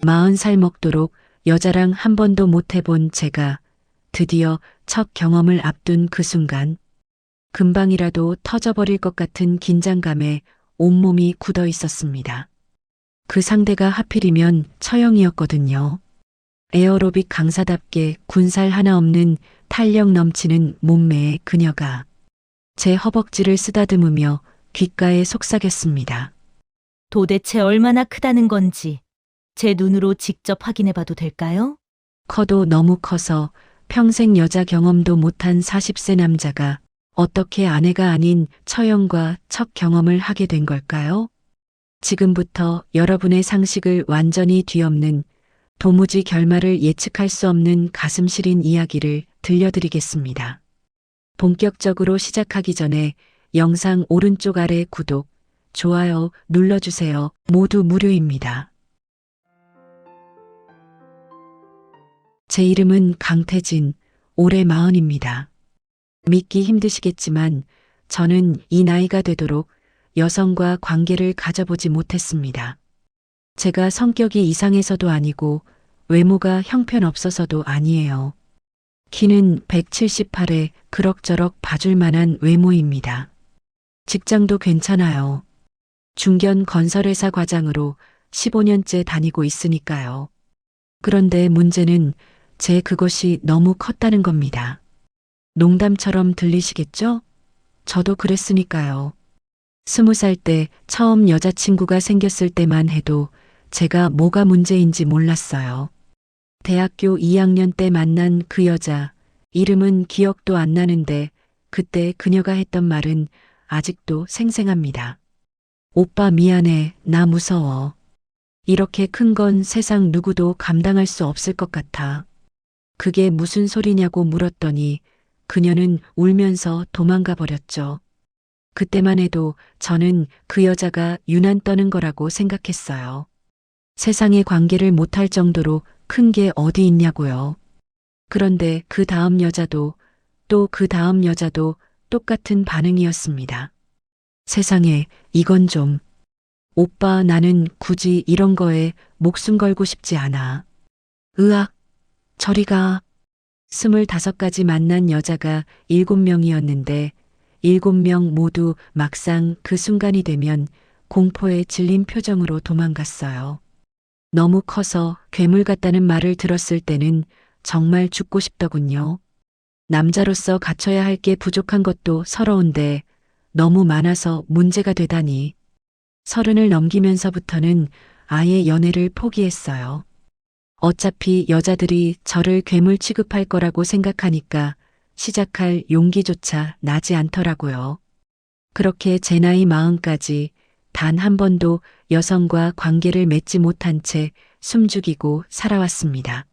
40살 먹도록 여자랑 한 번도 못 해본 제가 드디어 첫 경험을 앞둔 그 순간 금방이라도 터져버릴 것 같은 긴장감에 온몸이 굳어 있었습니다. 그 상대가 하필이면 처형이었거든요. 에어로빅 강사답게 군살 하나 없는 탄력 넘치는 몸매의 그녀가 제 허벅지를 쓰다듬으며 귓가에 속삭였습니다. 도대체 얼마나 크다는 건지 제 눈으로 직접 확인해 봐도 될까요? 커도 너무 커서 평생 여자 경험도 못한 40세 남자가 어떻게 아내가 아닌 처형과 첫 경험을 하게 된 걸까요? 지금부터 여러분의 상식을 완전히 뒤엎는 도무지 결말을 예측할 수 없는 가슴 시린 이야기를 들려드리겠습니다. 본격적으로 시작하기 전에 영상 오른쪽 아래 구독, 좋아요 눌러주세요. 모두 무료입니다. 제 이름은 강태진, 올해 40입니다. 믿기 힘드시겠지만 저는 이 나이가 되도록 여성과 관계를 가져보지 못했습니다. 제가 성격이 이상해서도 아니고 외모가 형편없어서도 아니에요. 키는 178에 그럭저럭 봐줄 만한 외모입니다. 직장도 괜찮아요. 중견 건설회사 과장으로 15년째 다니고 있으니까요. 그런데 문제는 제 그것이 너무 컸다는 겁니다. 농담처럼 들리시겠죠? 저도 그랬으니까요. 20살 때 처음 여자친구가 생겼을 때만 해도 제가 뭐가 문제인지 몰랐어요. 대학교 2학년 때 만난 그 여자, 이름은 기억도 안 나는데 그때 그녀가 했던 말은 아직도 생생합니다. 오빠 미안해, 나 무서워. 이렇게 큰 건 세상 누구도 감당할 수 없을 것 같아. 그게 무슨 소리냐고 물었더니 그녀는 울면서 도망가 버렸죠. 그때만 해도 저는 그 여자가 유난 떠는 거라고 생각했어요. 세상에 관계를 못할 정도로 큰 게 어디 있냐고요. 그런데 그 다음 여자도 또 그 다음 여자도 똑같은 반응이었습니다. 세상에 이건 좀. 오빠 나는 굳이 이런 거에 목숨 걸고 싶지 않아. 으악, 저리 가. 25가지 만난 여자가 7명이었는데 7명 모두 막상 그 순간이 되면 공포에 질린 표정으로 도망갔어요. 너무 커서 괴물 같다는 말을 들었을 때는 정말 죽고 싶더군요. 남자로서 갖춰야 할 게 부족한 것도 서러운데 너무 많아서 문제가 되다니. 30을 넘기면서부터는 아예 연애를 포기했어요. 어차피 여자들이 저를 괴물 취급할 거라고 생각하니까 시작할 용기조차 나지 않더라고요. 그렇게 제 나이 40까지 단 한 번도 여성과 관계를 맺지 못한 채 숨죽이고 살아왔습니다.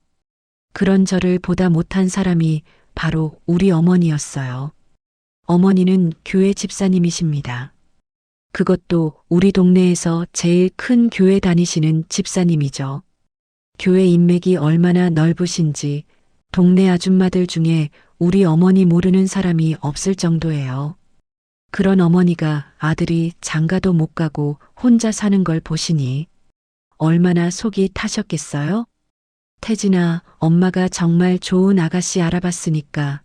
그런 저를 보다 못한 사람이 바로 우리 어머니였어요. 어머니는 교회 집사님이십니다. 그것도 우리 동네에서 제일 큰 교회 다니시는 집사님이죠. 교회 인맥이 얼마나 넓으신지 동네 아줌마들 중에 우리 어머니 모르는 사람이 없을 정도예요. 그런 어머니가 아들이 장가도 못 가고 혼자 사는 걸 보시니 얼마나 속이 타셨겠어요? 태진아, 엄마가 정말 좋은 아가씨 알아봤으니까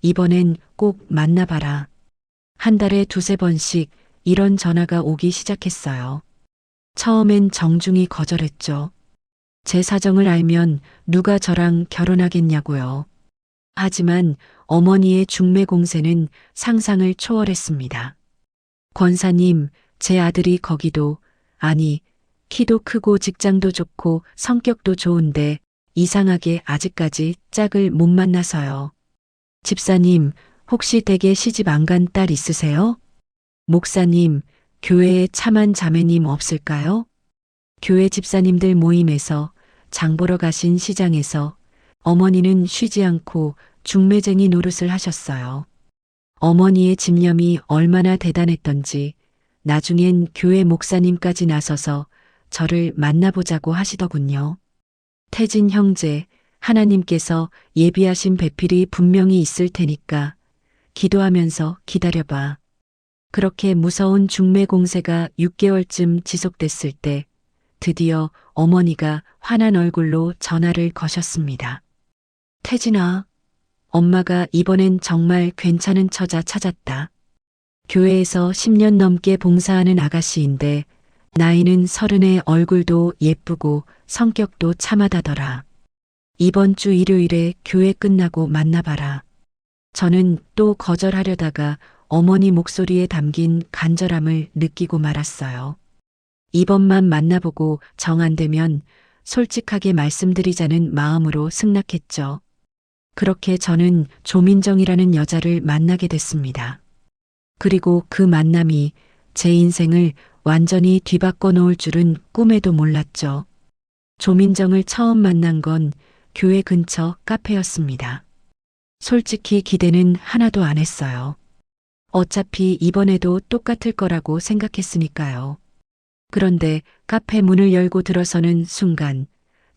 이번엔 꼭 만나봐라. 한 달에 2~3번씩 이런 전화가 오기 시작했어요. 처음엔 정중히 거절했죠. 제 사정을 알면 누가 저랑 결혼하겠냐고요. 하지만 어머니의 중매 공세는 상상을 초월했습니다. 권사님, 제 아들이 거기도, 아니, 키도 크고 직장도 좋고 성격도 좋은데 이상하게 아직까지 짝을 못 만나서요. 집사님, 혹시 댁에 시집 안 간 딸 있으세요? 목사님, 교회에 참한 자매님 없을까요? 교회 집사님들 모임에서 장 보러 가신 시장에서 어머니는 쉬지 않고 중매쟁이 노릇을 하셨어요. 어머니의 집념이 얼마나 대단했던지 나중엔 교회 목사님까지 나서서 저를 만나보자고 하시더군요. 태진 형제, 하나님께서 예비하신 배필이 분명히 있을 테니까 기도하면서 기다려봐. 그렇게 무서운 중매 공세가 6개월쯤 지속됐을 때 드디어 어머니가 환한 얼굴로 전화를 거셨습니다. 태진아, 엄마가 이번엔 정말 괜찮은 처자 찾았다. 교회에서 10년 넘게 봉사하는 아가씨인데 나이는 30에 얼굴도 예쁘고 성격도 참하다더라. 이번 주 일요일에 교회 끝나고 만나봐라. 저는 또 거절하려다가 어머니 목소리에 담긴 간절함을 느끼고 말았어요. 이번만 만나보고 정 안 되면 솔직하게 말씀드리자는 마음으로 승낙했죠. 그렇게 저는 조민정이라는 여자를 만나게 됐습니다. 그리고 그 만남이 제 인생을 완전히 뒤바꿔 놓을 줄은 꿈에도 몰랐죠. 조민정을 처음 만난 건 교회 근처 카페였습니다. 솔직히 기대는 하나도 안 했어요. 어차피 이번에도 똑같을 거라고 생각했으니까요. 그런데 카페 문을 열고 들어서는 순간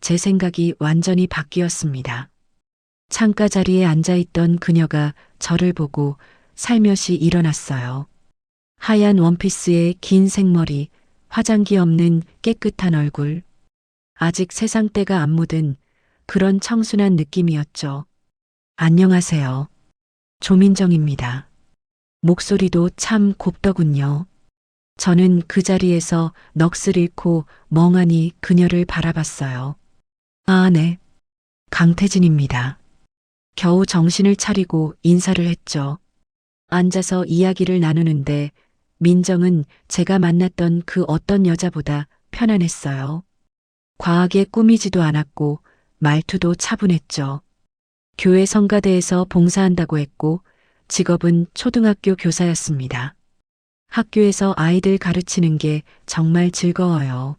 제 생각이 완전히 바뀌었습니다. 창가 자리에 앉아있던 그녀가 저를 보고 살며시 일어났어요. 하얀 원피스에 긴 생머리, 화장기 없는 깨끗한 얼굴. 아직 세상 때가 안 묻은 그런 청순한 느낌이었죠. 안녕하세요. 조민정입니다. 목소리도 참 곱더군요. 저는 그 자리에서 넋을 잃고 멍하니 그녀를 바라봤어요. 아, 네. 강태진입니다. 겨우 정신을 차리고 인사를 했죠. 앉아서 이야기를 나누는데 민정은 제가 만났던 그 어떤 여자보다 편안했어요. 과하게 꾸미지도 않았고 말투도 차분했죠. 교회 성가대에서 봉사한다고 했고 직업은 초등학교 교사였습니다. 학교에서 아이들 가르치는 게 정말 즐거워요.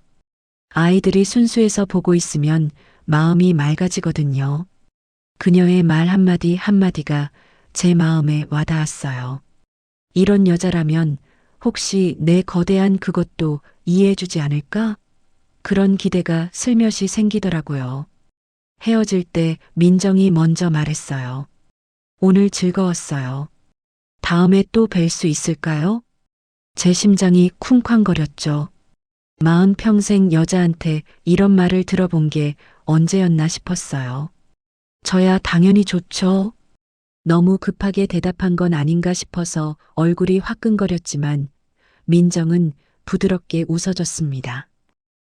아이들이 순수해서 보고 있으면 마음이 맑아지거든요. 그녀의 말 한마디 한마디가 제 마음에 와닿았어요. 이런 여자라면 혹시 내 거대한 그것도 이해해주지 않을까? 그런 기대가 슬며시 생기더라고요. 헤어질 때 민정이 먼저 말했어요. 오늘 즐거웠어요. 다음에 또 뵐 수 있을까요? 제 심장이 쿵쾅거렸죠. 40평생 여자한테 이런 말을 들어본 게 언제였나 싶었어요. 저야 당연히 좋죠. 너무 급하게 대답한 건 아닌가 싶어서 얼굴이 화끈거렸지만 민정은 부드럽게 웃어줬습니다.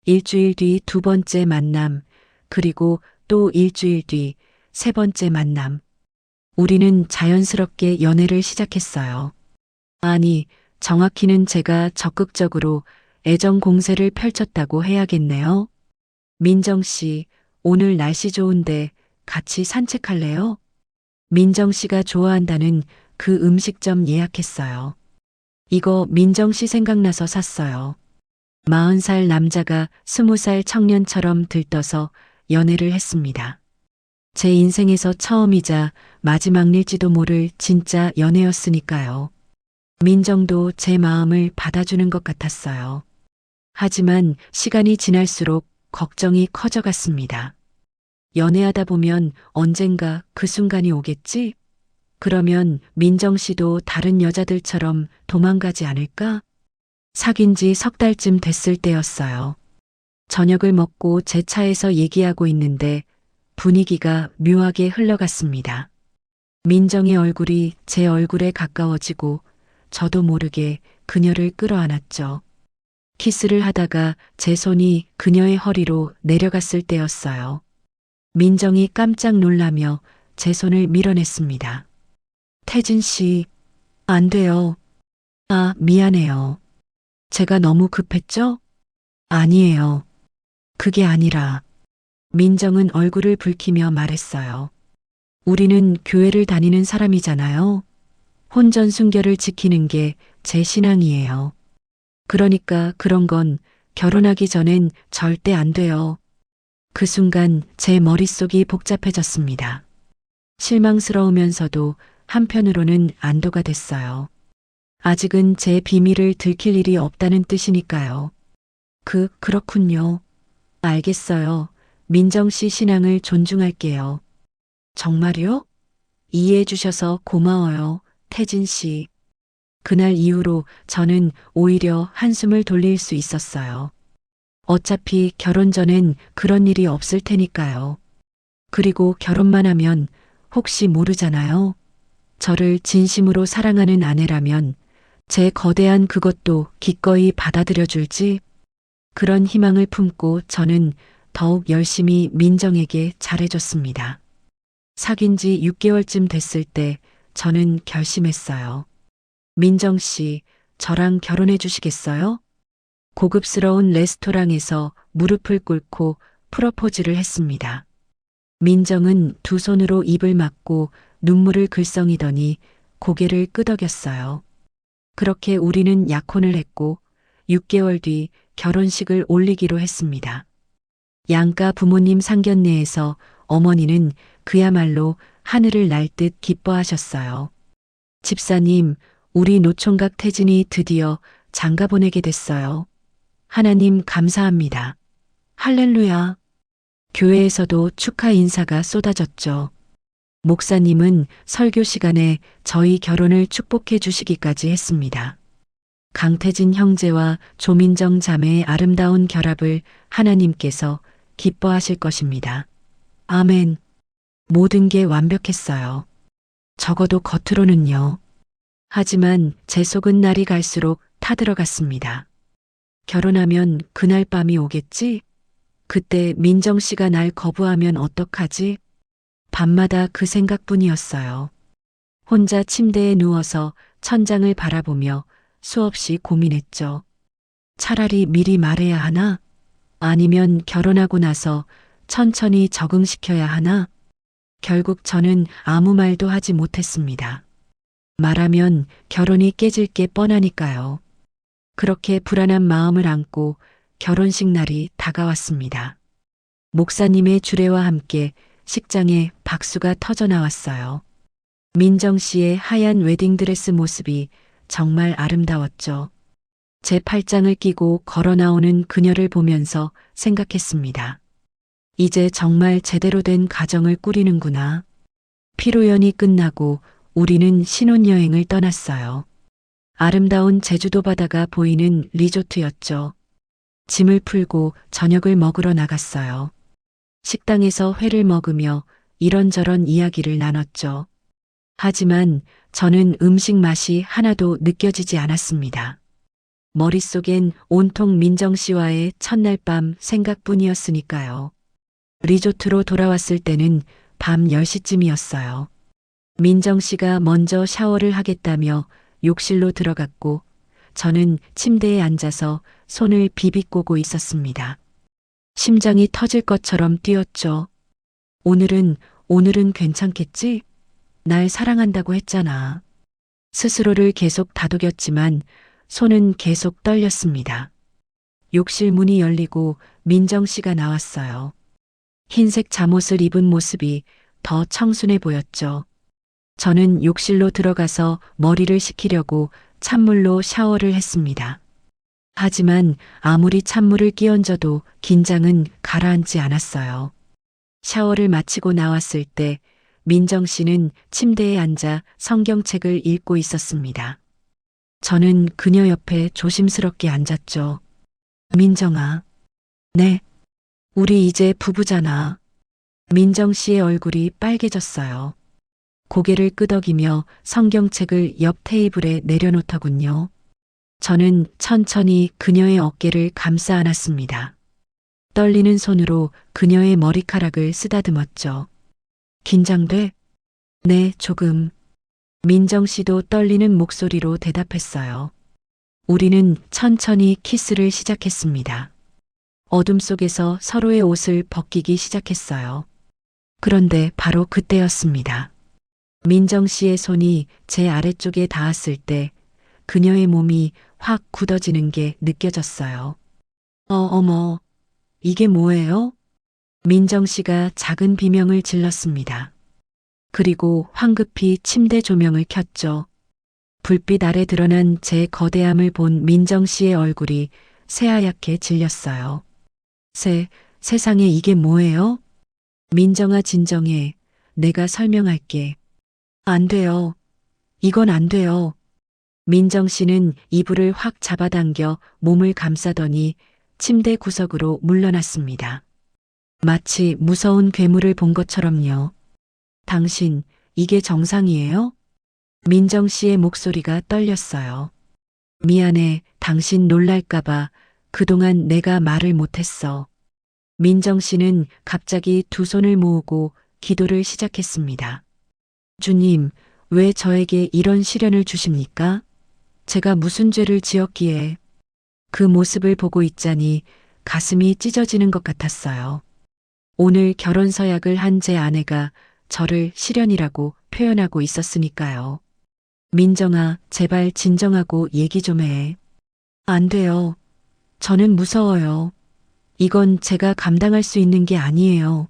일주일 뒤 두 번째 만남, 그리고 또 일주일 뒤 세 번째 만남. 우리는 자연스럽게 연애를 시작했어요. 아니, 정확히는 제가 적극적으로 애정 공세를 펼쳤다고 해야겠네요. 민정 씨, 오늘 날씨 좋은데 같이 산책할래요? 민정 씨가 좋아한다는 그 음식점 예약했어요. 이거 민정 씨 생각나서 샀어요. 40살 남자가 20살 청년처럼 들떠서 연애를 했습니다. 제 인생에서 처음이자 마지막일지도 모를 진짜 연애였으니까요. 민정도 제 마음을 받아주는 것 같았어요. 하지만 시간이 지날수록 걱정이 커져갔습니다. 연애하다 보면 언젠가 그 순간이 오겠지? 그러면 민정 씨도 다른 여자들처럼 도망가지 않을까? 사귄 지 석 달쯤 됐을 때였어요. 저녁을 먹고 제 차에서 얘기하고 있는데 분위기가 묘하게 흘러갔습니다. 민정의 얼굴이 제 얼굴에 가까워지고 저도 모르게 그녀를 끌어안았죠. 키스를 하다가 제 손이 그녀의 허리로 내려갔을 때였어요. 민정이 깜짝 놀라며 제 손을 밀어냈습니다. 태진 씨, 안 돼요. 아, 미안해요. 제가 너무 급했죠? 아니에요. 그게 아니라 민정은 얼굴을 붉히며 말했어요. 우리는 교회를 다니는 사람이잖아요. 혼전순결을 지키는 게 제 신앙이에요. 그러니까 그런 건 결혼하기 전엔 절대 안 돼요. 그 순간 제 머릿속이 복잡해졌습니다. 실망스러우면서도 한편으로는 안도가 됐어요. 아직은 제 비밀을 들킬 일이 없다는 뜻이니까요. 그렇군요. 알겠어요. 민정 씨 신앙을 존중할게요. 정말요? 이해해 주셔서 고마워요, 태진 씨. 그날 이후로 저는 오히려 한숨을 돌릴 수 있었어요. 어차피 결혼 전엔 그런 일이 없을 테니까요. 그리고 결혼만 하면 혹시 모르잖아요. 저를 진심으로 사랑하는 아내라면 제 거대한 그것도 기꺼이 받아들여 줄지. 그런 희망을 품고 저는 더욱 열심히 민정에게 잘해줬습니다. 사귄 지 6개월쯤 됐을 때 저는 결심했어요. 민정 씨, 저랑 결혼해 주시겠어요? 고급스러운 레스토랑에서 무릎을 꿇고 프러포즈를 했습니다. 민정은 두 손으로 입을 막고 눈물을 글썽이더니 고개를 끄덕였어요. 그렇게 우리는 약혼을 했고 6개월 뒤 결혼식을 올리기로 했습니다. 양가 부모님 상견례에서 어머니는 그야말로 하늘을 날 듯 기뻐하셨어요. 집사님, 우리 노총각 태진이 드디어 장가 보내게 됐어요. 하나님 감사합니다. 할렐루야. 교회에서도 축하 인사가 쏟아졌죠. 목사님은 설교 시간에 저희 결혼을 축복해 주시기까지 했습니다. 강태진 형제와 조민정 자매의 아름다운 결합을 하나님께서 기뻐하실 것입니다. 아멘. 모든 게 완벽했어요. 적어도 겉으로는요. 하지만 제 속은 날이 갈수록 타들어갔습니다. 결혼하면 그날 밤이 오겠지? 그때 민정 씨가 날 거부하면 어떡하지? 밤마다 그 생각뿐이었어요. 혼자 침대에 누워서 천장을 바라보며 수없이 고민했죠. 차라리 미리 말해야 하나? 아니면 결혼하고 나서 천천히 적응시켜야 하나? 결국 저는 아무 말도 하지 못했습니다. 말하면 결혼이 깨질 게 뻔하니까요. 그렇게 불안한 마음을 안고 결혼식 날이 다가왔습니다. 목사님의 주례와 함께 식장에 박수가 터져 나왔어요. 민정 씨의 하얀 웨딩드레스 모습이 정말 아름다웠죠. 제 팔짱을 끼고 걸어 나오는 그녀를 보면서 생각했습니다. 이제 정말 제대로 된 가정을 꾸리는구나. 피로연이 끝나고 우리는 신혼여행을 떠났어요. 아름다운 제주도 바다가 보이는 리조트였죠. 짐을 풀고 저녁을 먹으러 나갔어요. 식당에서 회를 먹으며 이런저런 이야기를 나눴죠. 하지만 저는 음식 맛이 하나도 느껴지지 않았습니다. 머릿속엔 온통 민정 씨와의 첫날 밤 생각뿐이었으니까요. 리조트로 돌아왔을 때는 밤 10시쯤이었어요. 민정 씨가 먼저 샤워를 하겠다며 욕실로 들어갔고 저는 침대에 앉아서 손을 비비꼬고 있었습니다. 심장이 터질 것처럼 뛰었죠. 오늘은 괜찮겠지? 날 사랑한다고 했잖아. 스스로를 계속 다독였지만 손은 계속 떨렸습니다. 욕실 문이 열리고 민정 씨가 나왔어요. 흰색 잠옷을 입은 모습이 더 청순해 보였죠. 저는 욕실로 들어가서 머리를 식히려고 찬물로 샤워를 했습니다. 하지만 아무리 찬물을 끼얹어도 긴장은 가라앉지 않았어요. 샤워를 마치고 나왔을 때 민정 씨는 침대에 앉아 성경책을 읽고 있었습니다. 저는 그녀 옆에 조심스럽게 앉았죠. 민정아. 네. 우리 이제 부부잖아. 민정 씨의 얼굴이 빨개졌어요. 고개를 끄덕이며 성경책을 옆 테이블에 내려놓더군요. 저는 천천히 그녀의 어깨를 감싸 안았습니다. 떨리는 손으로 그녀의 머리카락을 쓰다듬었죠. 긴장돼? 네, 조금. 민정 씨도 떨리는 목소리로 대답했어요. 우리는 천천히 키스를 시작했습니다. 어둠 속에서 서로의 옷을 벗기기 시작했어요. 그런데 바로 그때였습니다. 민정 씨의 손이 제 아래쪽에 닿았을 때 그녀의 몸이 확 굳어지는 게 느껴졌어요. 어머, 이게 뭐예요? 민정 씨가 작은 비명을 질렀습니다. 그리고 황급히 침대 조명을 켰죠. 불빛 아래 드러난 제 거대함을 본 민정 씨의 얼굴이 새하얗게 질렸어요. 세상에 이게 뭐예요? 민정아 진정해. 내가 설명할게. 안 돼요. 이건 안 돼요. 민정 씨는 이불을 확 잡아당겨 몸을 감싸더니 침대 구석으로 물러났습니다. 마치 무서운 괴물을 본 것처럼요. 당신, 이게 정상이에요? 민정 씨의 목소리가 떨렸어요. 미안해, 당신 놀랄까봐 그동안 내가 말을 못했어. 민정 씨는 갑자기 두 손을 모으고 기도를 시작했습니다. 주님, 왜 저에게 이런 시련을 주십니까? 제가 무슨 죄를 지었기에. 그 모습을 보고 있자니 가슴이 찢어지는 것 같았어요. 오늘 결혼 서약을 한 제 아내가 저를 시련이라고 표현하고 있었으니까요. 민정아, 제발 진정하고 얘기 좀 해. 안 돼요. 저는 무서워요. 이건 제가 감당할 수 있는 게 아니에요.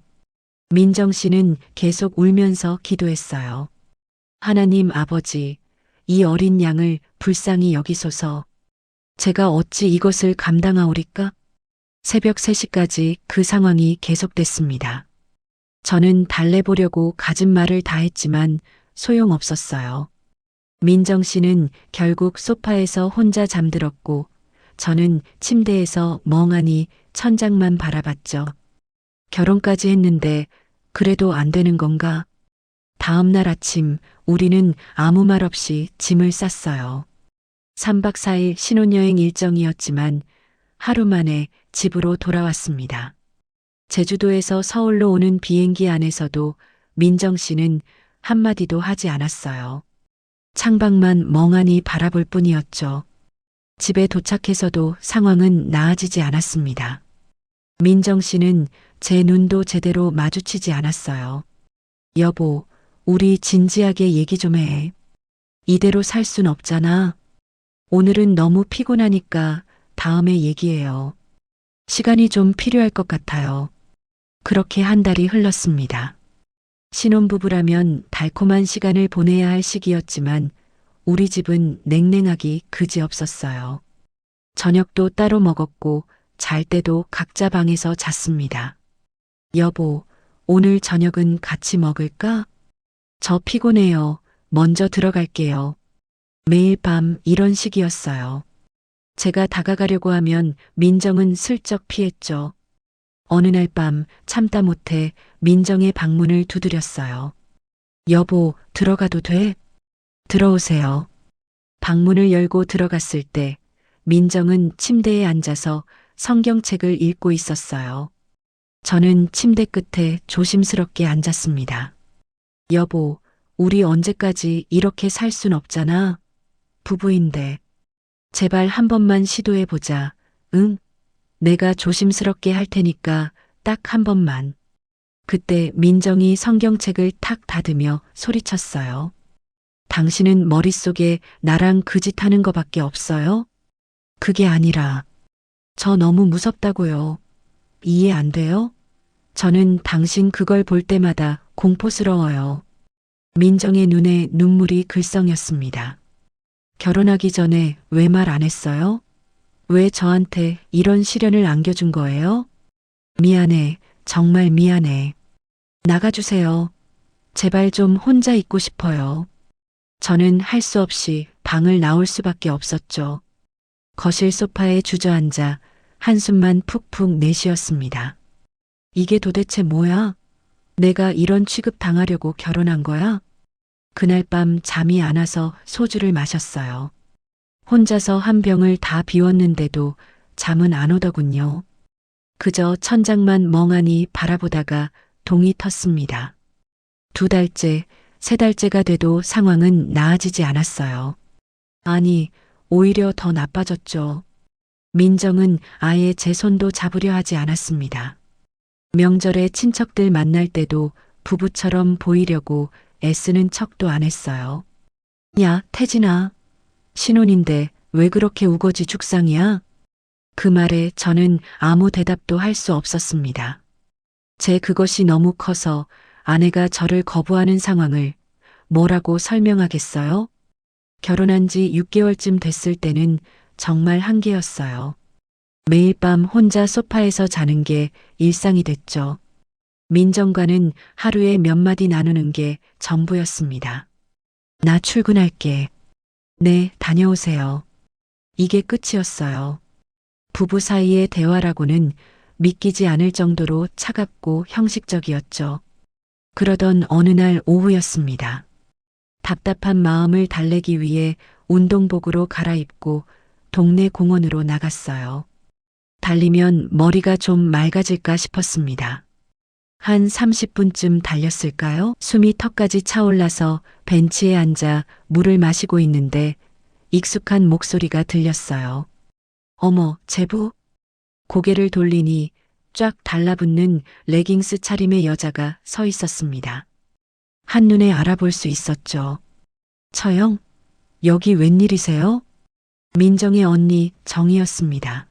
민정 씨는 계속 울면서 기도했어요. 하나님 아버지, 이 어린 양을 불쌍히 여기소서. 제가 어찌 이것을 감당하오리까? 새벽 3시까지 그 상황이 계속됐습니다. 저는 달래보려고 갖은 말을 다 했지만 소용없었어요. 민정 씨는 결국 소파에서 혼자 잠들었고 저는 침대에서 멍하니 천장만 바라봤죠. 결혼까지 했는데 그래도 안 되는 건가? 다음 날 아침 우리는 아무 말 없이 짐을 쌌어요. 3박 4일 신혼여행 일정이었지만 하루 만에 집으로 돌아왔습니다. 제주도에서 서울로 오는 비행기 안에서도 민정 씨는 한마디도 하지 않았어요. 창밖만 멍하니 바라볼 뿐이었죠. 집에 도착해서도 상황은 나아지지 않았습니다. 민정 씨는 제 눈도 제대로 마주치지 않았어요. 여보, 우리 진지하게 얘기 좀 해. 이대로 살 순 없잖아. 오늘은 너무 피곤하니까 다음에 얘기해요. 시간이 좀 필요할 것 같아요. 그렇게 한 달이 흘렀습니다. 신혼부부라면 달콤한 시간을 보내야 할 시기였지만 우리 집은 냉랭하기 그지없었어요. 저녁도 따로 먹었고 잘 때도 각자 방에서 잤습니다. 여보, 오늘 저녁은 같이 먹을까? 저 피곤해요. 먼저 들어갈게요. 매일 밤 이런 식이었어요. 제가 다가가려고 하면 민정은 슬쩍 피했죠. 어느 날 밤 참다 못해 민정의 방문을 두드렸어요. 여보, 들어가도 돼? 들어오세요. 방문을 열고 들어갔을 때 민정은 침대에 앉아서 성경책을 읽고 있었어요. 저는 침대 끝에 조심스럽게 앉았습니다. 여보, 우리 언제까지 이렇게 살 순 없잖아. 부부인데. 제발 한 번만 시도해보자. 응? 내가 조심스럽게 할 테니까 딱 한 번만. 그때 민정이 성경책을 탁 닫으며 소리쳤어요. 당신은 머릿속에 나랑 그 짓 하는 거밖에 없어요? 그게 아니라 저 너무 무섭다고요. 이해 안 돼요? 저는 당신 그걸 볼 때마다 공포스러워요. 민정의 눈에 눈물이 글썽였습니다. 결혼하기 전에 왜 말 안 했어요? 왜 저한테 이런 시련을 안겨준 거예요? 미안해. 정말 미안해. 나가주세요. 제발 좀 혼자 있고 싶어요. 저는 할 수 없이 방을 나올 수밖에 없었죠. 거실 소파에 주저앉아 한숨만 푹푹 내쉬었습니다. 이게 도대체 뭐야? 내가 이런 취급 당하려고 결혼한 거야? 그날 밤 잠이 안 와서 소주를 마셨어요. 혼자서 한 병을 다 비웠는데도 잠은 안 오더군요. 그저 천장만 멍하니 바라보다가 동이 텄습니다. 2달째, 3달째가 돼도 상황은 나아지지 않았어요. 아니, 오히려 더 나빠졌죠. 민정은 아예 제 손도 잡으려 하지 않았습니다. 명절에 친척들 만날 때도 부부처럼 보이려고 애쓰는 척도 안 했어요. 야, 태진아. 신혼인데 왜 그렇게 우거지 죽상이야? 그 말에 저는 아무 대답도 할 수 없었습니다. 제 그것이 너무 커서 아내가 저를 거부하는 상황을 뭐라고 설명하겠어요? 결혼한 지 6개월쯤 됐을 때는 정말 한계였어요. 매일 밤 혼자 소파에서 자는 게 일상이 됐죠. 민정과는 하루에 몇 마디 나누는 게 전부였습니다. 나 출근할게. 네, 다녀오세요. 이게 끝이었어요. 부부 사이의 대화라고는 믿기지 않을 정도로 차갑고 형식적이었죠. 그러던 어느 날 오후였습니다. 답답한 마음을 달래기 위해 운동복으로 갈아입고 동네 공원으로 나갔어요. 달리면 머리가 좀 맑아질까 싶었습니다. 한 30분쯤 달렸을까요? 숨이 턱까지 차올라서 벤치에 앉아 물을 마시고 있는데 익숙한 목소리가 들렸어요. 어머, 제부? 고개를 돌리니 쫙 달라붙는 레깅스 차림의 여자가 서 있었습니다. 한눈에 알아볼 수 있었죠. 처영, 여기 웬일이세요? 민정의 언니 정이었습니다.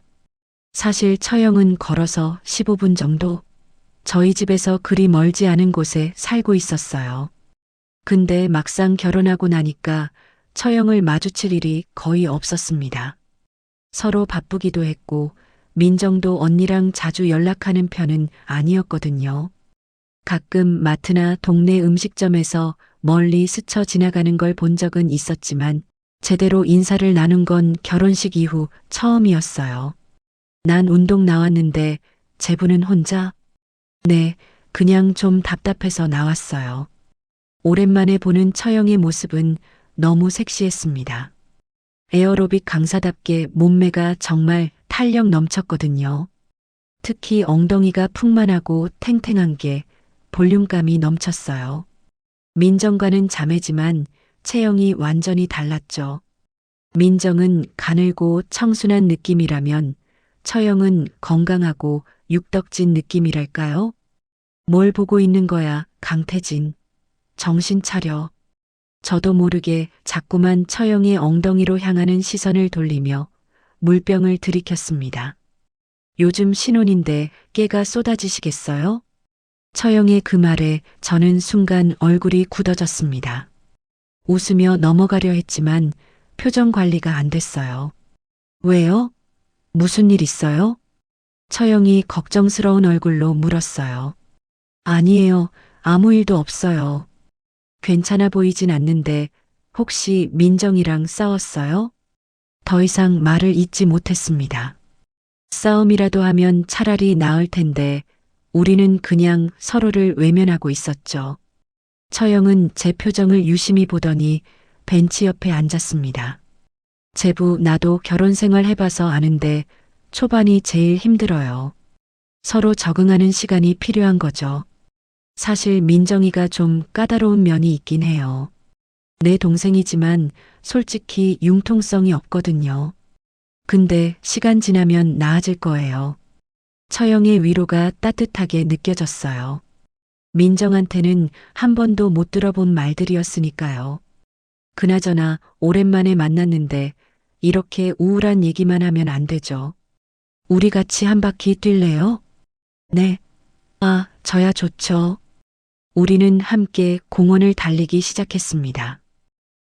사실 처영은 걸어서 15분 정도 저희 집에서 그리 멀지 않은 곳에 살고 있었어요. 근데 막상 결혼하고 나니까 처영을 마주칠 일이 거의 없었습니다. 서로 바쁘기도 했고 민정도 언니랑 자주 연락하는 편은 아니었거든요. 가끔 마트나 동네 음식점에서 멀리 스쳐 지나가는 걸 본 적은 있었지만 제대로 인사를 나눈 건 결혼식 이후 처음이었어요. 난 운동 나왔는데 제부는 혼자? 네, 그냥 좀 답답해서 나왔어요. 오랜만에 보는 처영의 모습은 너무 섹시했습니다. 에어로빅 강사답게 몸매가 정말 탄력 넘쳤거든요. 특히 엉덩이가 풍만하고 탱탱한 게 볼륨감이 넘쳤어요. 민정과는 자매지만 체형이 완전히 달랐죠. 민정은 가늘고 청순한 느낌이라면 처형은 건강하고 육덕진 느낌이랄까요? 뭘 보고 있는 거야, 강태진. 정신 차려. 저도 모르게 자꾸만 처형의 엉덩이로 향하는 시선을 돌리며 물병을 들이켰습니다. 요즘 신혼인데 깨가 쏟아지시겠어요? 처형의 그 말에 저는 순간 얼굴이 굳어졌습니다. 웃으며 넘어가려 했지만 표정 관리가 안 됐어요. 왜요? 무슨 일 있어요? 처형이 걱정스러운 얼굴로 물었어요. 아니에요. 아무 일도 없어요. 괜찮아 보이진 않는데 혹시 민정이랑 싸웠어요? 더 이상 말을 잇지 못했습니다. 싸움이라도 하면 차라리 나을 텐데 우리는 그냥 서로를 외면하고 있었죠. 처형은 제 표정을 유심히 보더니 벤치 옆에 앉았습니다. 제부, 나도 결혼 생활 해봐서 아는데 초반이 제일 힘들어요. 서로 적응하는 시간이 필요한 거죠. 사실 민정이가 좀 까다로운 면이 있긴 해요. 내 동생이지만 솔직히 융통성이 없거든요. 근데 시간 지나면 나아질 거예요. 처형의 위로가 따뜻하게 느껴졌어요. 민정한테는 한 번도 못 들어본 말들이었으니까요. 그나저나 오랜만에 만났는데 이렇게 우울한 얘기만 하면 안 되죠. 우리 같이 한 바퀴 뛸래요? 네. 아, 저야 좋죠. 우리는 함께 공원을 달리기 시작했습니다.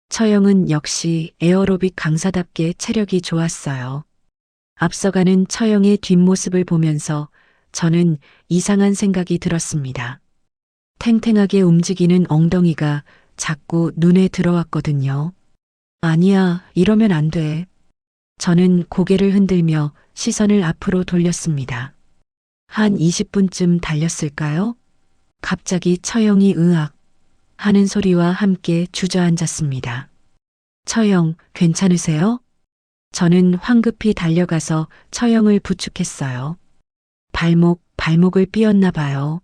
처형은 역시 에어로빅 강사답게 체력이 좋았어요. 앞서가는 처형의 뒷모습을 보면서 저는 이상한 생각이 들었습니다. 탱탱하게 움직이는 엉덩이가 자꾸 눈에 들어왔거든요. 아니야, 이러면 안 돼. 저는 고개를 흔들며 시선을 앞으로 돌렸습니다. 한 20분쯤 달렸을까요? 갑자기 처형이 으악 하는 소리와 함께 주저앉았습니다. 처형, 괜찮으세요? 저는 황급히 달려가서 처형을 부축했어요. 발목을 삐었나 봐요.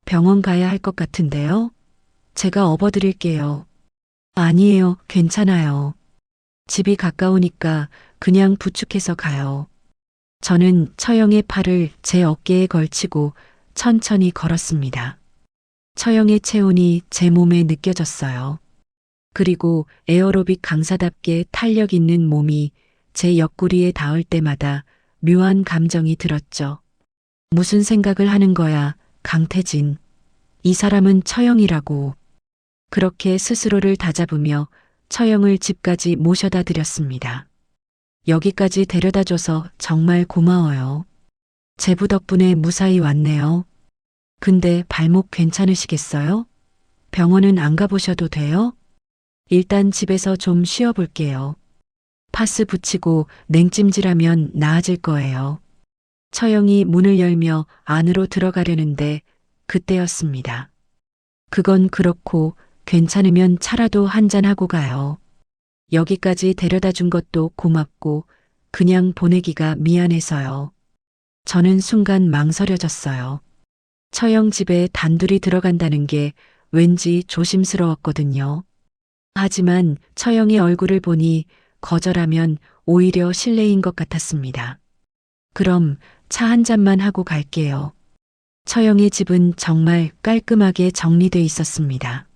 병원 가야 할 것 같은데요? 제가 업어드릴게요. 아니에요, 괜찮아요. 집이 가까우니까 그냥 부축해서 가요. 저는 처형의 팔을 제 어깨에 걸치고 천천히 걸었습니다. 처형의 체온이 제 몸에 느껴졌어요. 그리고 에어로빅 강사답게 탄력 있는 몸이 제 옆구리에 닿을 때마다 묘한 감정이 들었죠. 무슨 생각을 하는 거야, 강태진. 이 사람은 처형이라고. 그렇게 스스로를 다잡으며 처형을 집까지 모셔다 드렸습니다. 여기까지 데려다줘서 정말 고마워요. 제부 덕분에 무사히 왔네요. 근데 발목 괜찮으시겠어요? 병원은 안 가보셔도 돼요? 일단 집에서 좀 쉬어볼게요. 파스 붙이고 냉찜질하면 나아질 거예요. 처형이 문을 열며 안으로 들어가려는데 그때였습니다. 그건 그렇고 괜찮으면 차라도 한잔하고 가요. 여기까지 데려다 준 것도 고맙고 그냥 보내기가 미안해서요. 저는 순간 망설여졌어요. 처형 집에 단둘이 들어간다는 게 왠지 조심스러웠거든요. 하지만 처형의 얼굴을 보니 거절하면 오히려 실례인 것 같았습니다. 그럼 차 한 잔만 하고 갈게요. 처형의 집은 정말 깔끔하게 정리돼 있었습니다.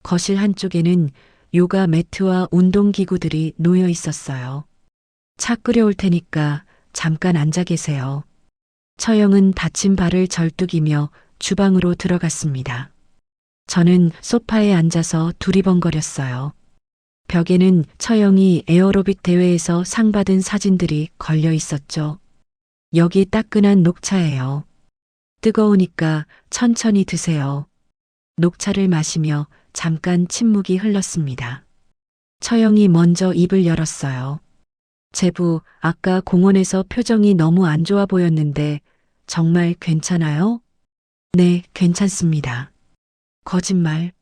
거실 한쪽에는 요가 매트와 운동기구들이 놓여 있었어요. 차 끓여올 테니까 잠깐 앉아 계세요. 처형은 다친 발을 절뚝이며 주방으로 들어갔습니다. 저는 소파에 앉아서 두리번거렸어요. 벽에는 처형이 에어로빅 대회에서 상 받은 사진들이 걸려 있었죠. 여기 따끈한 녹차예요. 뜨거우니까 천천히 드세요. 녹차를 마시며 잠깐 침묵이 흘렀습니다. 처형이 먼저 입을 열었어요. 제부, 아까 공원에서 표정이 너무 안 좋아 보였는데 정말 괜찮아요? 네, 괜찮습니다. 거짓말.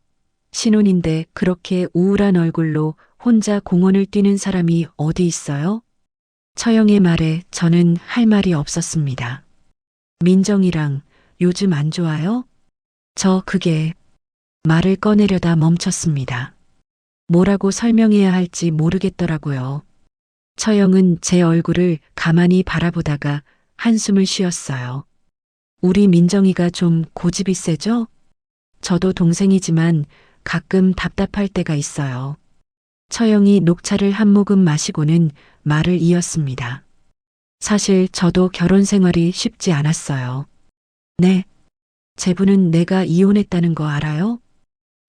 신혼인데 그렇게 우울한 얼굴로 혼자 공원을 뛰는 사람이 어디 있어요? 처형의 말에 저는 할 말이 없었습니다. 민정이랑 요즘 안 좋아요? 그게 말을 꺼내려다 멈췄습니다. 뭐라고 설명해야 할지 모르겠더라고요. 처형은 제 얼굴을 가만히 바라보다가 한숨을 쉬었어요. 우리 민정이가 좀 고집이 세죠? 저도 동생이지만 가끔 답답할 때가 있어요. 처형이 녹차를 한 모금 마시고는 말을 이었습니다. 사실 저도 결혼 생활이 쉽지 않았어요. 네. 제부는 내가 이혼했다는 거 알아요?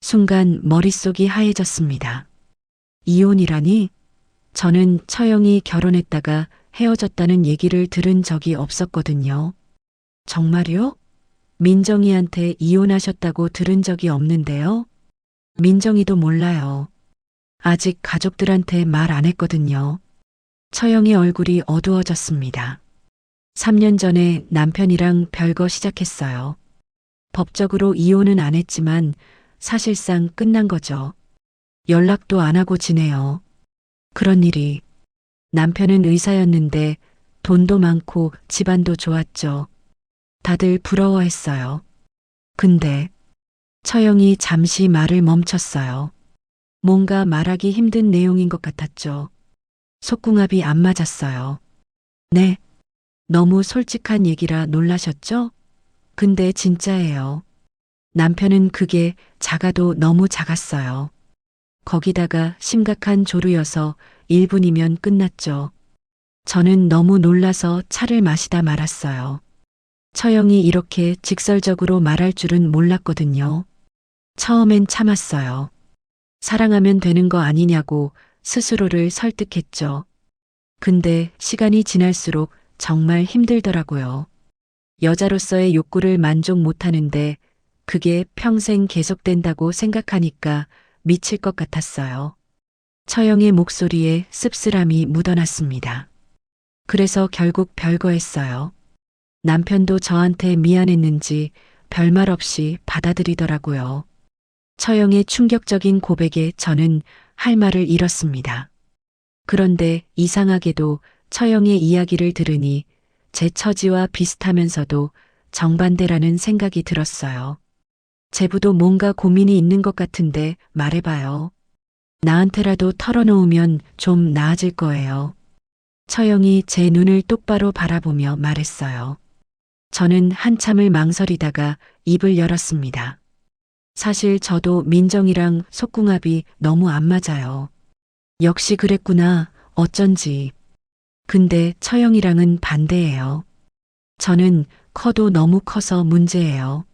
순간 머릿속이 하얘졌습니다. 이혼이라니? 저는 처형이 결혼했다가 헤어졌다는 얘기를 들은 적이 없었거든요. 정말요? 민정이한테 이혼하셨다고 들은 적이 없는데요. 민정이도 몰라요. 아직 가족들한테 말 안 했거든요. 처형의 얼굴이 어두워졌습니다. 3년 전에 남편이랑 별거 시작했어요. 법적으로 이혼은 안 했지만 사실상 끝난 거죠. 연락도 안 하고 지내요. 그런 일이. 남편은 의사였는데 돈도 많고 집안도 좋았죠. 다들 부러워했어요. 근데 처형이 잠시 말을 멈췄어요. 뭔가 말하기 힘든 내용인 것 같았죠. 속궁합이 안 맞았어요. 네. 너무 솔직한 얘기라 놀라셨죠? 근데 진짜예요. 남편은 그게 작아도 너무 작았어요. 거기다가 심각한 조루여서 1분이면 끝났죠. 저는 너무 놀라서 차를 마시다 말았어요. 처형이 이렇게 직설적으로 말할 줄은 몰랐거든요. 처음엔 참았어요. 사랑하면 되는 거 아니냐고 스스로를 설득했죠. 근데 시간이 지날수록 정말 힘들더라고요. 여자로서의 욕구를 만족 못하는데 그게 평생 계속된다고 생각하니까 미칠 것 같았어요. 처형의 목소리에 씁쓸함이 묻어났습니다. 그래서 결국 별거했어요. 남편도 저한테 미안했는지 별말 없이 받아들이더라고요. 처형의 충격적인 고백에 저는 할 말을 잃었습니다. 그런데 이상하게도 처형의 이야기를 들으니 제 처지와 비슷하면서도 정반대라는 생각이 들었어요. 제부도 뭔가 고민이 있는 것 같은데 말해봐요. 나한테라도 털어놓으면 좀 나아질 거예요. 처형이 제 눈을 똑바로 바라보며 말했어요. 저는 한참을 망설이다가 입을 열었습니다. 사실 저도 민정이랑 속궁합이 너무 안 맞아요. 역시 그랬구나, 어쩐지. 근데 처형이랑은 반대예요. 저는 커도 너무 커서 문제예요.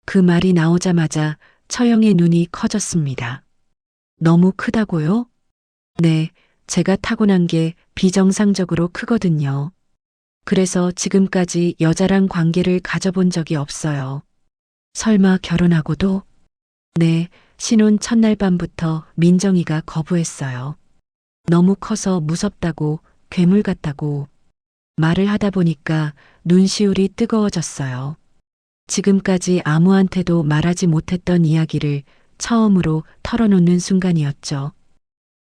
그 말이 나오자마자 처형의 눈이 커졌습니다. 너무 크다고요? 네, 제가 타고난 게 비정상적으로 크거든요. 그래서 지금까지 여자랑 관계를 가져본 적이 없어요. 설마 결혼하고도? 네, 신혼 첫날 밤부터 민정이가 거부했어요. 너무 커서 무섭다고, 괴물 같다고. 말을 하다 보니까 눈시울이 뜨거워졌어요. 지금까지 아무한테도 말하지 못했던 이야기를 처음으로 털어놓는 순간이었죠.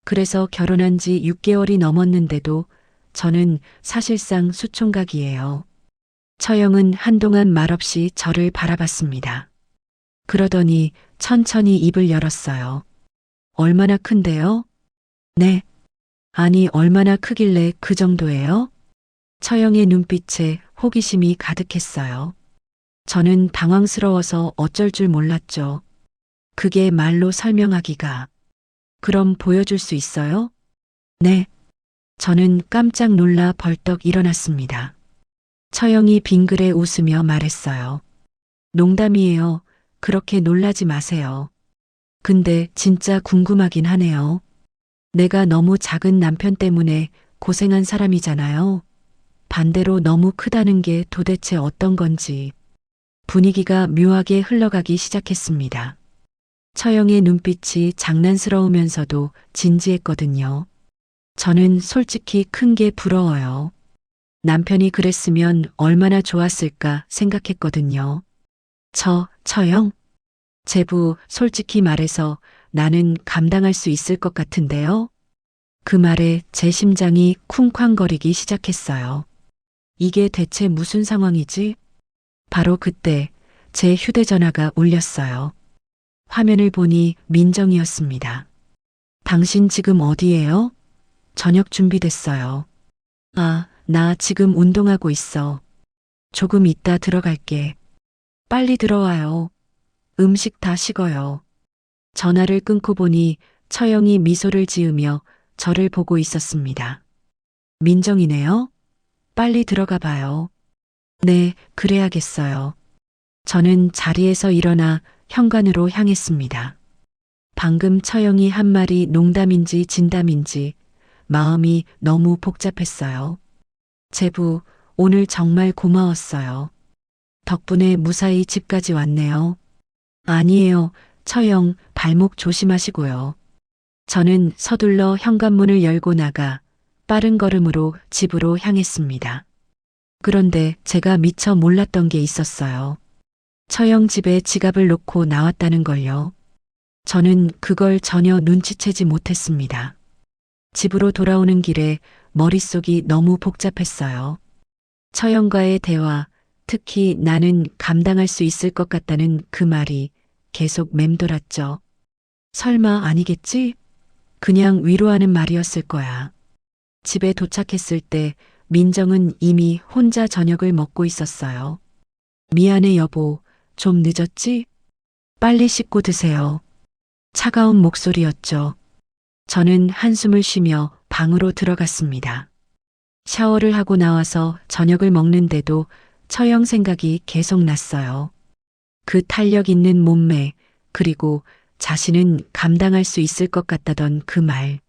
그래서 결혼한 지 6개월이 넘었는데도 저는 사실상 수총각이에요. 처형은 한동안 말없이 저를 바라봤습니다. 그러더니 천천히 입을 열었어요. 얼마나 큰데요? 네. 아니, 얼마나 크길래 그 정도예요? 처형의 눈빛에 호기심이 가득했어요. 저는 당황스러워서 어쩔 줄 몰랐죠. 그게 말로 설명하기가. 그럼 보여줄 수 있어요? 네. 저는 깜짝 놀라 벌떡 일어났습니다. 처형이 빙그레 웃으며 말했어요. 농담이에요. 그렇게 놀라지 마세요. 근데 진짜 궁금하긴 하네요. 내가 너무 작은 남편 때문에 고생한 사람이잖아요. 반대로 너무 크다는 게 도대체 어떤 건지. 분위기가 묘하게 흘러가기 시작했습니다. 처형의 눈빛이 장난스러우면서도 진지했거든요. 저는 솔직히 큰 게 부러워요. 남편이 그랬으면 얼마나 좋았을까 생각했거든요. 처형? 제부, 솔직히 말해서 나는 감당할 수 있을 것 같은데요? 그 말에 제 심장이 쿵쾅거리기 시작했어요. 이게 대체 무슨 상황이지? 바로 그때 제 휴대전화가 울렸어요. 화면을 보니 민정이었습니다. 당신 지금 어디예요? 저녁 준비됐어요. 아, 나 지금 운동하고 있어. 조금 이따 들어갈게. 빨리 들어와요. 음식 다 식어요. 전화를 끊고 보니 처형이 미소를 지으며 저를 보고 있었습니다. 민정이네요? 빨리 들어가 봐요. 네, 그래야겠어요. 저는 자리에서 일어나 현관으로 향했습니다. 방금 처형이 한 말이 농담인지 진담인지 마음이 너무 복잡했어요. 제부, 오늘 정말 고마웠어요. 덕분에 무사히 집까지 왔네요. 아니에요. 처형, 발목 조심하시고요. 저는 서둘러 현관문을 열고 나가 빠른 걸음으로 집으로 향했습니다. 그런데 제가 미처 몰랐던 게 있었어요. 처형 집에 지갑을 놓고 나왔다는 걸요. 저는 그걸 전혀 눈치채지 못했습니다. 집으로 돌아오는 길에 머릿속이 너무 복잡했어요. 처형과의 대화, 특히 나는 감당할 수 있을 것 같다는 그 말이 계속 맴돌았죠. 설마 아니겠지? 그냥 위로하는 말이었을 거야. 집에 도착했을 때 민정은 이미 혼자 저녁을 먹고 있었어요. 미안해 여보, 좀 늦었지? 빨리 씻고 드세요. 차가운 목소리였죠. 저는 한숨을 쉬며 방으로 들어갔습니다. 샤워를 하고 나와서 저녁을 먹는데도 처형 생각이 계속 났어요. 그 탄력 있는 몸매, 그리고 자신은 감당할 수 있을 것 같다던 그 말.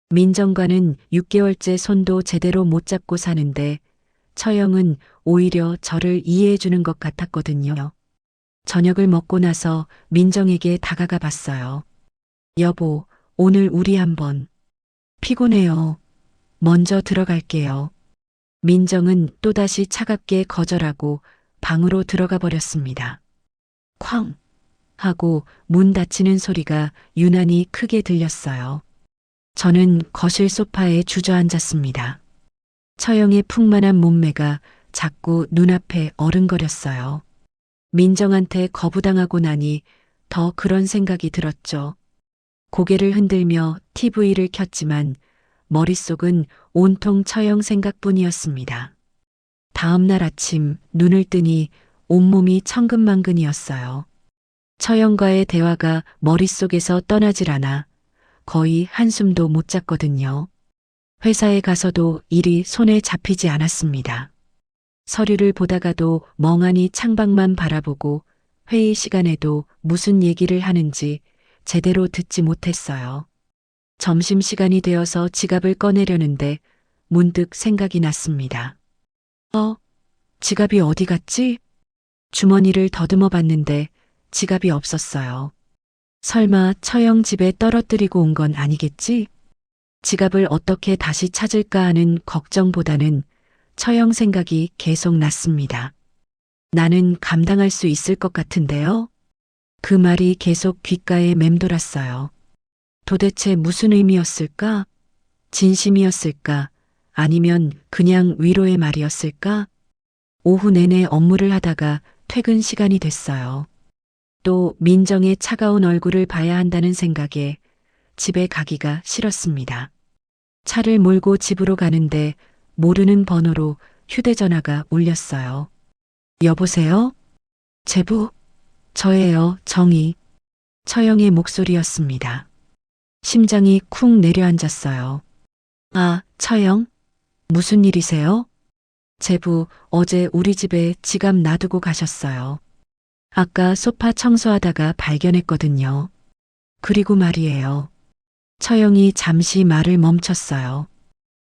민정과는 6개월째 손도 제대로 못 잡고 사는데 처형은 오히려 저를 이해해 주는 것 같았거든요. 저녁을 먹고 나서 민정에게 다가가 봤어요. 여보, 오늘 우리 한번. 피곤해요. 먼저 들어갈게요. 민정은 또다시 차갑게 거절하고 방으로 들어가 버렸습니다. 쾅! 하고 문 닫히는 소리가 유난히 크게 들렸어요. 저는 거실 소파에 주저앉았습니다. 처형의 풍만한 몸매가 자꾸 눈앞에 어른거렸어요. 민정한테 거부당하고 나니 더 그런 생각이 들었죠. 고개를 흔들며 TV를 켰지만 머릿속은 온통 처형 생각뿐이었습니다. 다음 날 아침 눈을 뜨니 온몸이 천근만근이었어요. 처형과의 대화가 머릿속에서 떠나질 않아 거의 한숨도 못 잤거든요. 회사에 가서도 일이 손에 잡히지 않았습니다. 서류를 보다가도 멍하니 창밖만 바라보고 회의 시간에도 무슨 얘기를 하는지 제대로 듣지 못했어요. 점심시간이 되어서 지갑을 꺼내려는데 문득 생각이 났습니다. 지갑이 어디 갔지? 주머니를 더듬어 봤는데 지갑이 없었어요. 설마 처형 집에 떨어뜨리고 온 건 아니겠지? 지갑을 어떻게 다시 찾을까 하는 걱정보다는 처형 생각이 계속 났습니다. 나는 감당할 수 있을 것 같은데요? 그 말이 계속 귓가에 맴돌았어요. 도대체 무슨 의미였을까? 진심이었을까? 아니면 그냥 위로의 말이었을까? 오후 내내 업무를 하다가 퇴근 시간이 됐어요. 또 민정의 차가운 얼굴을 봐야 한다는 생각에 집에 가기가 싫었습니다. 차를 몰고 집으로 가는데 모르는 번호로 휴대전화가 울렸어요. 여보세요? 제부? 저예요, 정희. 처형의 목소리였습니다. 심장이 쿵 내려앉았어요. 아, 처형? 무슨 일이세요? 제부, 어제 우리 집에 지갑 놔두고 가셨어요. 아까 소파 청소하다가 발견했거든요. 그리고 말이에요. 처형이 잠시 말을 멈췄어요.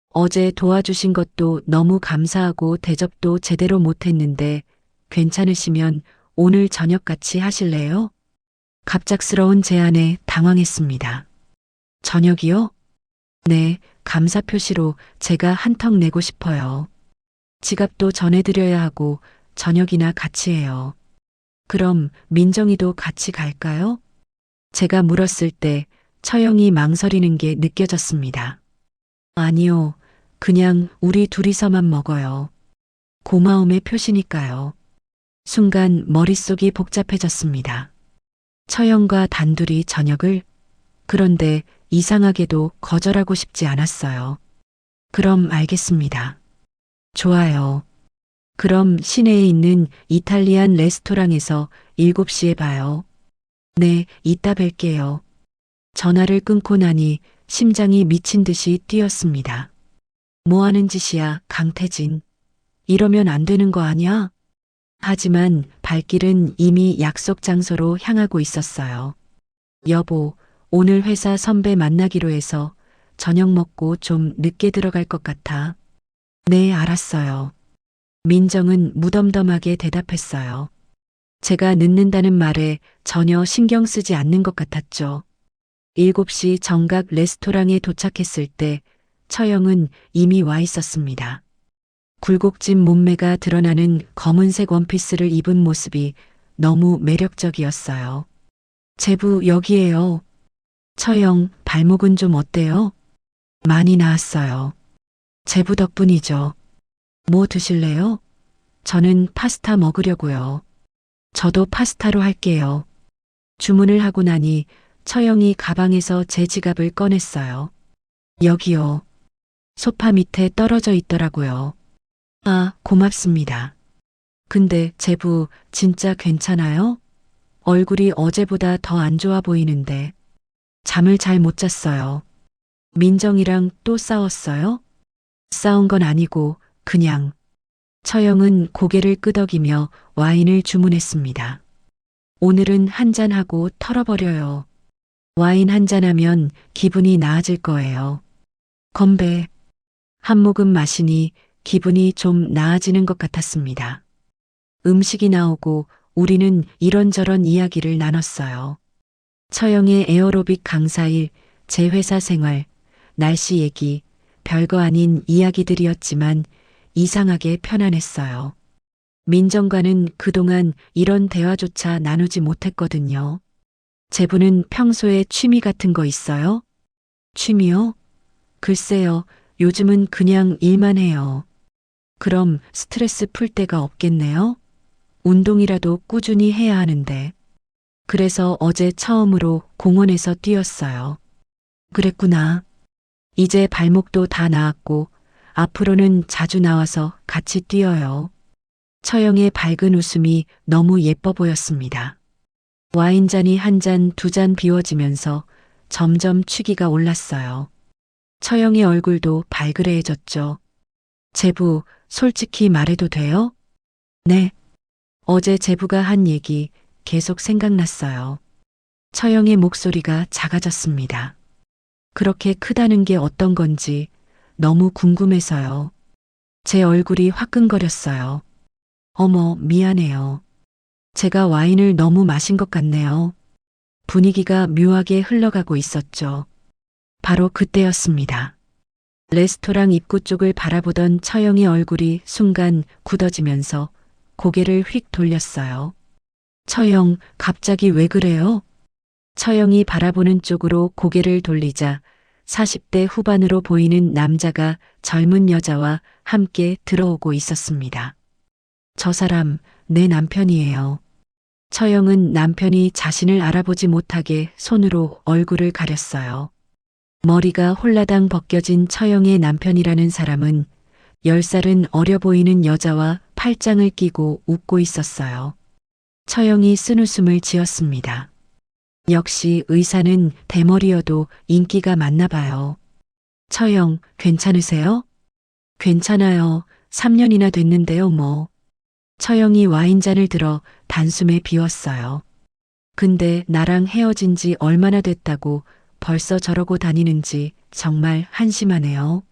어제 도와주신 것도 너무 감사하고 대접도 제대로 못했는데 괜찮으시면 오늘 저녁 같이 하실래요? 갑작스러운 제안에 당황했습니다. 저녁이요? 네, 감사 표시로 제가 한턱 내고 싶어요. 지갑도 전해드려야 하고 저녁이나 같이 해요. 그럼 민정이도 같이 갈까요? 제가 물었을 때 처형이 망설이는 게 느껴졌습니다. 아니요, 그냥 우리 둘이서만 먹어요. 고마움의 표시니까요. 순간 머릿속이 복잡해졌습니다. 처형과 단둘이 저녁을? 그런데 이상하게도 거절하고 싶지 않았어요. 그럼 알겠습니다. 좋아요. 그럼 시내에 있는 이탈리안 레스토랑에서 7시에 봐요. 네, 이따 뵐게요. 전화를 끊고 나니 심장이 미친 듯이 뛰었습니다. 뭐 하는 짓이야, 강태진. 이러면 안 되는 거 아니야? 하지만 발길은 이미 약속 장소로 향하고 있었어요. 여보, 오늘 회사 선배 만나기로 해서 저녁 먹고 좀 늦게 들어갈 것 같아. 네, 알았어요. 민정은 무덤덤하게 대답했어요. 제가 늦는다는 말에 전혀 신경 쓰지 않는 것 같았죠. 7시 정각 레스토랑에 도착했을 때 처형은 이미 와 있었습니다. 굴곡진 몸매가 드러나는 검은색 원피스를 입은 모습이 너무 매력적이었어요. 제부 여기에요. 처형, 발목은 좀 어때요? 많이 나았어요. 제부 덕분이죠. 뭐 드실래요? 저는 파스타 먹으려고요. 저도 파스타로 할게요. 주문을 하고 나니 처형이 가방에서 제 지갑을 꺼냈어요. 여기요. 소파 밑에 떨어져 있더라고요. 아, 고맙습니다. 근데 제부 진짜 괜찮아요? 얼굴이 어제보다 더 안 좋아 보이는데. 잠을 잘 못 잤어요. 민정이랑 또 싸웠어요? 싸운 건 아니고 그냥. 처형은 고개를 끄덕이며 와인을 주문했습니다. 오늘은 한잔하고 털어버려요. 와인 한잔하면 기분이 나아질 거예요. 건배. 한 모금 마시니 기분이 좀 나아지는 것 같았습니다. 음식이 나오고 우리는 이런저런 이야기를 나눴어요. 처형의 에어로빅 강사일, 제 회사 생활, 날씨 얘기, 별거 아닌 이야기들이었지만 이상하게 편안했어요. 민정과는 그동안 이런 대화조차 나누지 못했거든요. 제부는 평소에 취미 같은 거 있어요? 취미요? 글쎄요, 요즘은 그냥 일만 해요. 그럼 스트레스 풀 데가 없겠네요? 운동이라도 꾸준히 해야 하는데. 그래서 어제 처음으로 공원에서 뛰었어요. 그랬구나. 이제 발목도 다 나았고 앞으로는 자주 나와서 같이 뛰어요. 처형의 밝은 웃음이 너무 예뻐 보였습니다. 와인잔이 한 잔, 두 잔 비워지면서 점점 취기가 올랐어요. 처형의 얼굴도 발그레해졌죠. 제부, 솔직히 말해도 돼요? 네. 어제 제부가 한 얘기 계속 생각났어요. 처형의 목소리가 작아졌습니다. 그렇게 크다는 게 어떤 건지 너무 궁금해서요. 제 얼굴이 화끈거렸어요. 어머, 미안해요. 제가 와인을 너무 마신 것 같네요. 분위기가 묘하게 흘러가고 있었죠. 바로 그때였습니다. 레스토랑 입구 쪽을 바라보던 처영의 얼굴이 순간 굳어지면서 고개를 휙 돌렸어요. 처영, 갑자기 왜 그래요? 처영이 바라보는 쪽으로 고개를 돌리자 40대 후반으로 보이는 남자가 젊은 여자와 함께 들어오고 있었습니다. 저 사람, 내 남편이에요. 처영은 남편이 자신을 알아보지 못하게 손으로 얼굴을 가렸어요. 머리가 홀라당 벗겨진 처영의 남편이라는 사람은 10살은 어려 보이는 여자와 팔짱을 끼고 웃고 있었어요. 처영이 쓴웃음을 지었습니다. 역시 의사는 대머리여도 인기가 많나 봐요. 처영, 괜찮으세요? 괜찮아요. 3년이나 됐는데요, 뭐. 처영이 와인잔을 들어 단숨에 비웠어요. 근데 나랑 헤어진 지 얼마나 됐다고 벌써 저러고 다니는지 정말 한심하네요.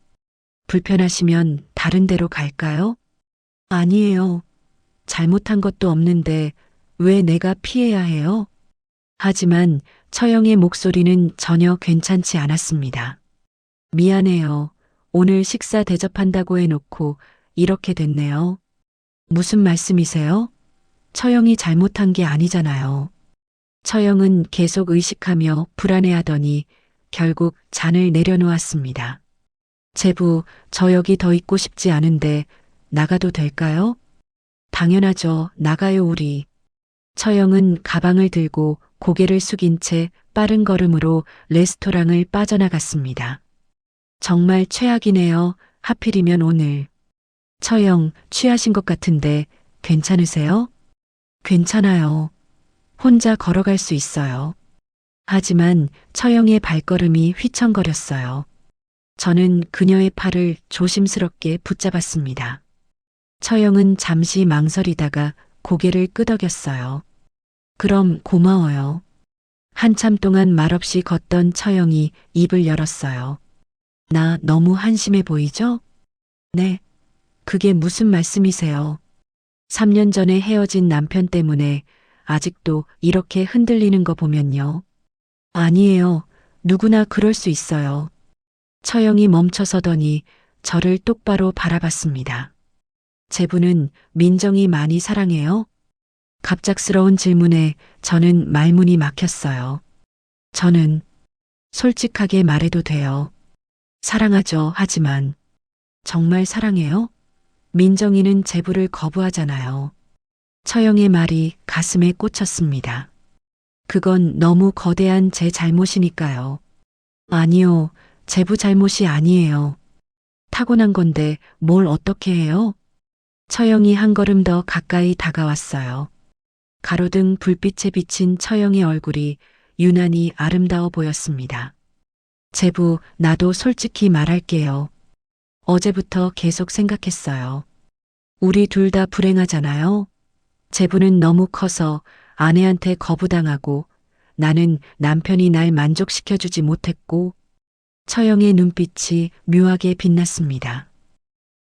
불편하시면 다른 데로 갈까요? 아니에요. 잘못한 것도 없는데 왜 내가 피해야 해요? 하지만 처영의 목소리는 전혀 괜찮지 않았습니다. 미안해요. 오늘 식사 대접한다고 해놓고 이렇게 됐네요. 무슨 말씀이세요? 처영이 잘못한 게 아니잖아요. 처영은 계속 의식하며 불안해하더니 결국 잔을 내려놓았습니다. 제부, 저 여기 더 있고 싶지 않은데 나가도 될까요? 당연하죠. 나가요, 우리. 처영은 가방을 들고 고개를 숙인 채 빠른 걸음으로 레스토랑을 빠져나갔습니다. 정말 최악이네요. 하필이면 오늘. 처영, 취하신 것 같은데 괜찮으세요? 괜찮아요. 혼자 걸어갈 수 있어요. 하지만 처영의 발걸음이 휘청거렸어요. 저는 그녀의 팔을 조심스럽게 붙잡았습니다. 처영은 잠시 망설이다가 고개를 끄덕였어요. 그럼 고마워요. 한참 동안 말없이 걷던 처영이 입을 열었어요. 나 너무 한심해 보이죠? 네. 그게 무슨 말씀이세요? 3년 전에 헤어진 남편 때문에 아직도 이렇게 흔들리는 거 보면요. 아니에요. 누구나 그럴 수 있어요. 처영이 멈춰서더니 저를 똑바로 바라봤습니다. 제부는 민정이 많이 사랑해요? 갑작스러운 질문에 저는 말문이 막혔어요. 저는 솔직하게 말해도 돼요. 사랑하죠. 하지만 정말 사랑해요? 민정이는 제부를 거부하잖아요. 처영의 말이 가슴에 꽂혔습니다. 그건 너무 거대한 제 잘못이니까요. 아니요, 제부 잘못이 아니에요. 타고난 건데 뭘 어떻게 해요? 처영이 한 걸음 더 가까이 다가왔어요. 가로등 불빛에 비친 처영의 얼굴이 유난히 아름다워 보였습니다. 제부, 나도 솔직히 말할게요. 어제부터 계속 생각했어요. 우리 둘 다 불행하잖아요. 제부는 너무 커서 아내한테 거부당하고 나는 남편이 날 만족시켜주지 못했고 처영의 눈빛이 묘하게 빛났습니다.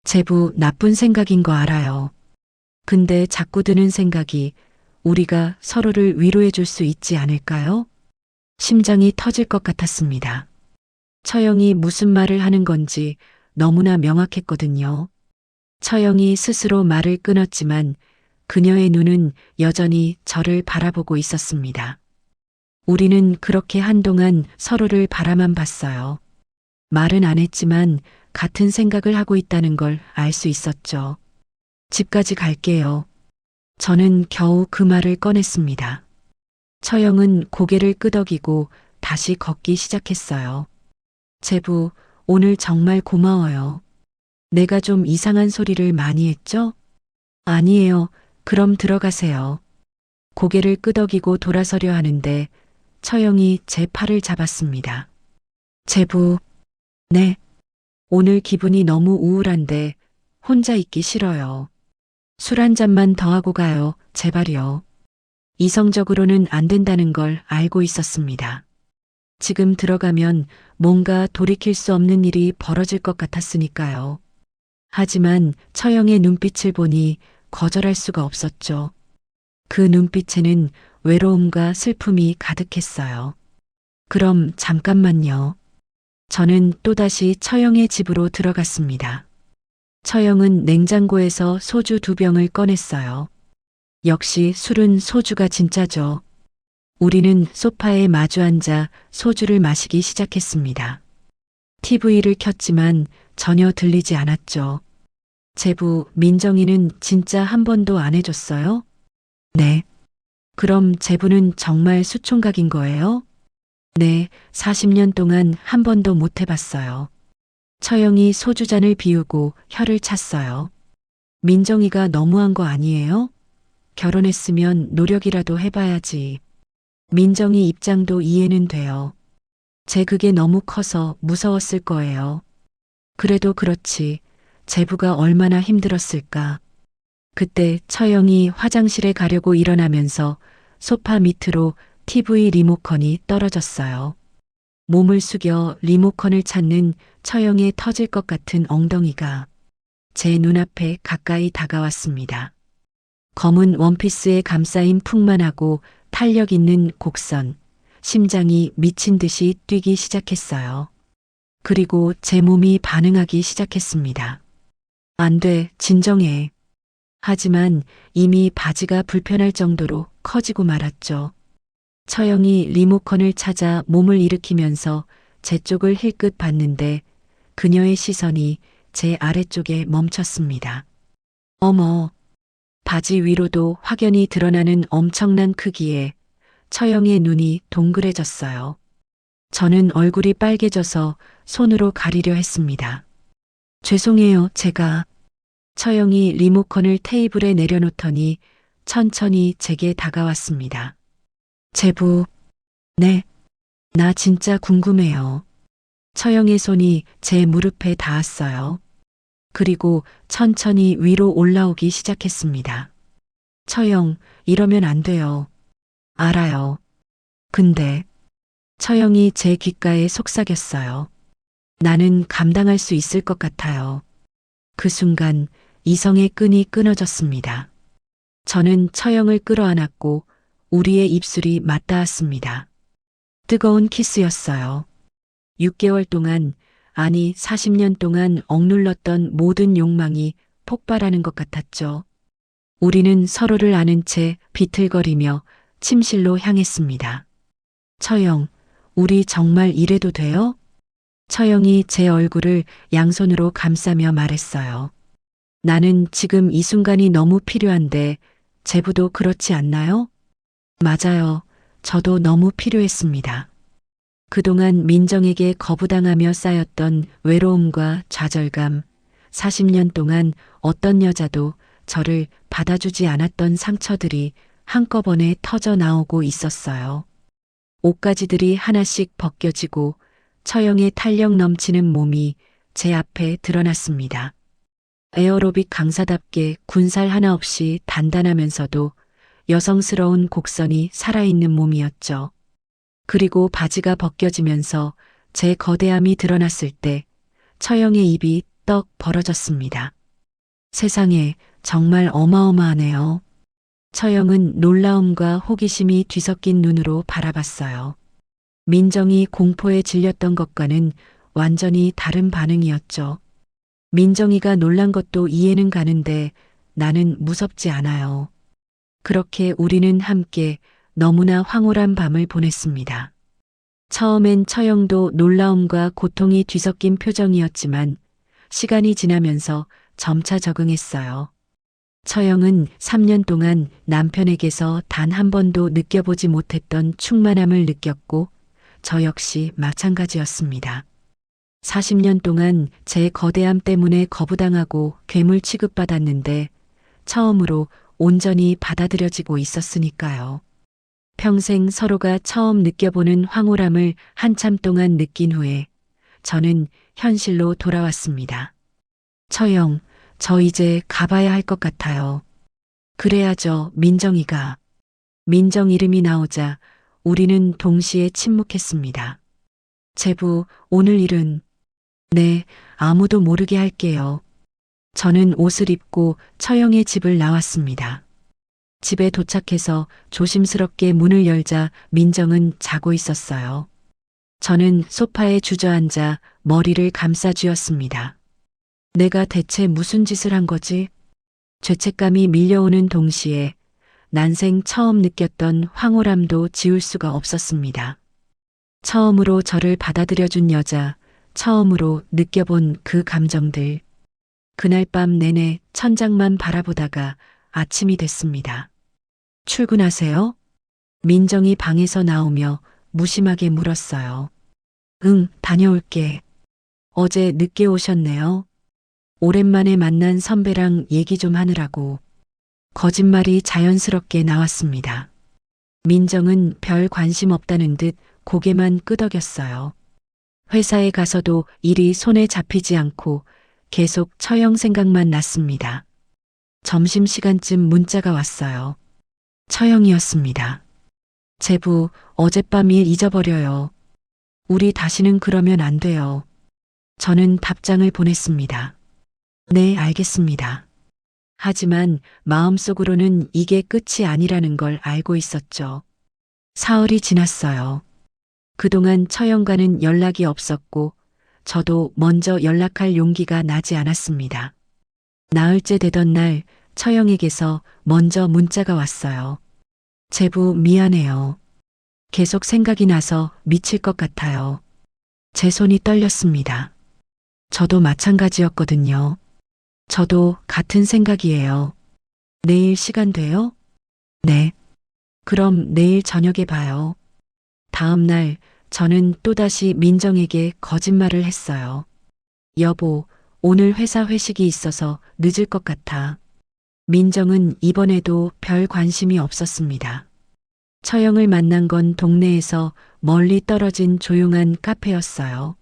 제부 나쁜 생각인 거 알아요. 근데 자꾸 드는 생각이 우리가 서로를 위로해 줄 수 있지 않을까요? 심장이 터질 것 같았습니다. 처영이 무슨 말을 하는 건지 너무나 명확했거든요. 처영이 스스로 말을 끊었지만 그녀의 눈은 여전히 저를 바라보고 있었습니다. 우리는 그렇게 한동안 서로를 바라만 봤어요. 말은 안 했지만 같은 생각을 하고 있다는 걸 알 수 있었죠. 집까지 갈게요. 저는 겨우 그 말을 꺼냈습니다. 처영은 고개를 끄덕이고 다시 걷기 시작했어요. 제부, 오늘 정말 고마워요. 내가 좀 이상한 소리를 많이 했죠? 아니에요. 그럼 들어가세요. 고개를 끄덕이고 돌아서려 하는데 처영이 제 팔을 잡았습니다. 제부, 네. 오늘 기분이 너무 우울한데 혼자 있기 싫어요. 술 한 잔만 더 하고 가요. 제발요. 이성적으로는 안 된다는 걸 알고 있었습니다. 지금 들어가면 뭔가 돌이킬 수 없는 일이 벌어질 것 같았으니까요. 하지만 처영의 눈빛을 보니 거절할 수가 없었죠. 그 눈빛에는 외로움과 슬픔이 가득했어요. 그럼 잠깐만요. 저는 또다시 처형의 집으로 들어갔습니다. 처형은 냉장고에서 소주 2병을 꺼냈어요. 역시 술은 소주가 진짜죠. 우리는 소파에 마주 앉아 소주를 마시기 시작했습니다. TV를 켰지만 전혀 들리지 않았죠. 제부 민정이는 진짜 한 번도 안 해줬어요? 네. 그럼 제부는 정말 수총각인 거예요? 네, 40년 동안 한 번도 못 해봤어요. 처형이 소주잔을 비우고 혀를 찼어요. 민정이가 너무한 거 아니에요? 결혼했으면 노력이라도 해봐야지. 민정이 입장도 이해는 돼요. 제 그게 너무 커서 무서웠을 거예요. 그래도 그렇지. 제부가 얼마나 힘들었을까. 그때 처형이 화장실에 가려고 일어나면서 소파 밑으로 TV 리모컨이 떨어졌어요. 몸을 숙여 리모컨을 찾는 처형의 터질 것 같은 엉덩이가 제 눈앞에 가까이 다가왔습니다. 검은 원피스에 감싸인 풍만하고 탄력 있는 곡선, 심장이 미친 듯이 뛰기 시작했어요. 그리고 제 몸이 반응하기 시작했습니다. 안 돼, 진정해. 하지만 이미 바지가 불편할 정도로 커지고 말았죠. 처형이 리모컨을 찾아 몸을 일으키면서 제 쪽을 힐끗 봤는데 그녀의 시선이 제 아래쪽에 멈췄습니다. 어머, 바지 위로도 확연히 드러나는 엄청난 크기에 처형의 눈이 동그래졌어요. 저는 얼굴이 빨개져서 손으로 가리려 했습니다. 죄송해요, 제가. 처형이 리모컨을 테이블에 내려놓더니 천천히 제게 다가왔습니다. 제부, 네, 나 진짜 궁금해요. 처형의 손이 제 무릎에 닿았어요. 그리고 천천히 위로 올라오기 시작했습니다. 처형, 이러면 안 돼요. 알아요. 근데 처형이 제 귓가에 속삭였어요. 나는 감당할 수 있을 것 같아요. 그 순간 이성의 끈이 끊어졌습니다. 저는 처형을 끌어안았고 우리의 입술이 맞닿았습니다. 뜨거운 키스였어요. 6개월 동안, 아니 40년 동안 억눌렀던 모든 욕망이 폭발하는 것 같았죠. 우리는 서로를 아는 채 비틀거리며 침실로 향했습니다. 처형, 우리 정말 이래도 돼요? 처형이 제 얼굴을 양손으로 감싸며 말했어요. 나는 지금 이 순간이 너무 필요한데 제부도 그렇지 않나요? 맞아요. 저도 너무 필요했습니다. 그동안 민정에게 거부당하며 쌓였던 외로움과 좌절감, 40년 동안 어떤 여자도 저를 받아주지 않았던 상처들이 한꺼번에 터져 나오고 있었어요. 옷가지들이 하나씩 벗겨지고 처형의 탄력 넘치는 몸이 제 앞에 드러났습니다. 에어로빅 강사답게 군살 하나 없이 단단하면서도 여성스러운 곡선이 살아있는 몸이었죠. 그리고 바지가 벗겨지면서 제 거대함이 드러났을 때 처형의 입이 떡 벌어졌습니다. 세상에, 정말 어마어마하네요. 처형은 놀라움과 호기심이 뒤섞인 눈으로 바라봤어요. 민정이 공포에 질렸던 것과는 완전히 다른 반응이었죠. 민정이가 놀란 것도 이해는 가는데 나는 무섭지 않아요. 그렇게 우리는 함께 너무나 황홀한 밤을 보냈습니다. 처음엔 처형도 놀라움과 고통이 뒤섞인 표정이었지만 시간이 지나면서 점차 적응했어요. 처형은 3년 동안 남편에게서 단 한 번도 느껴보지 못했던 충만함을 느꼈고 저 역시 마찬가지였습니다. 40년 동안 제 거대함 때문에 거부당하고 괴물 취급받았는데 처음으로 온전히 받아들여지고 있었으니까요. 평생 서로가 처음 느껴보는 황홀함을 한참 동안 느낀 후에 저는 현실로 돌아왔습니다. 처형, 저 이제 가봐야 할 것 같아요. 그래야죠, 민정이가. 민정 이름이 나오자 우리는 동시에 침묵했습니다. 제부, 오늘 일은? 네, 아무도 모르게 할게요. 저는 옷을 입고 처형의 집을 나왔습니다. 집에 도착해서 조심스럽게 문을 열자 민정은 자고 있었어요. 저는 소파에 주저앉아 머리를 감싸쥐었습니다. 내가 대체 무슨 짓을 한 거지? 죄책감이 밀려오는 동시에 난생 처음 느꼈던 황홀함도 지울 수가 없었습니다. 처음으로 저를 받아들여준 여자, 처음으로 느껴본 그 감정들. 그날 밤 내내 천장만 바라보다가 아침이 됐습니다. 출근하세요? 민정이 방에서 나오며 무심하게 물었어요. 응, 다녀올게. 어제 늦게 오셨네요. 오랜만에 만난 선배랑 얘기 좀 하느라고. 거짓말이 자연스럽게 나왔습니다. 민정은 별 관심 없다는 듯 고개만 끄덕였어요. 회사에 가서도 일이 손에 잡히지 않고 계속 처형 생각만 났습니다. 점심시간쯤 문자가 왔어요. 처형이었습니다. 제부, 어젯밤 일 잊어버려요. 우리 다시는 그러면 안 돼요. 저는 답장을 보냈습니다. 네, 알겠습니다. 하지만 마음속으로는 이게 끝이 아니라는 걸 알고 있었죠. 사흘이 지났어요. 그동안 처형과는 연락이 없었고 저도 먼저 연락할 용기가 나지 않았습니다. 나흘째 되던 날 처형에게서 먼저 문자가 왔어요. 제부 미안해요. 계속 생각이 나서 미칠 것 같아요. 제 손이 떨렸습니다. 저도 마찬가지였거든요. 저도 같은 생각이에요. 내일 시간 돼요? 네. 그럼 내일 저녁에 봐요. 다음 날 저는 또다시 민정에게 거짓말을 했어요. 여보, 오늘 회사 회식이 있어서 늦을 것 같아. 민정은 이번에도 별 관심이 없었습니다. 처형을 만난 건 동네에서 멀리 떨어진 조용한 카페였어요.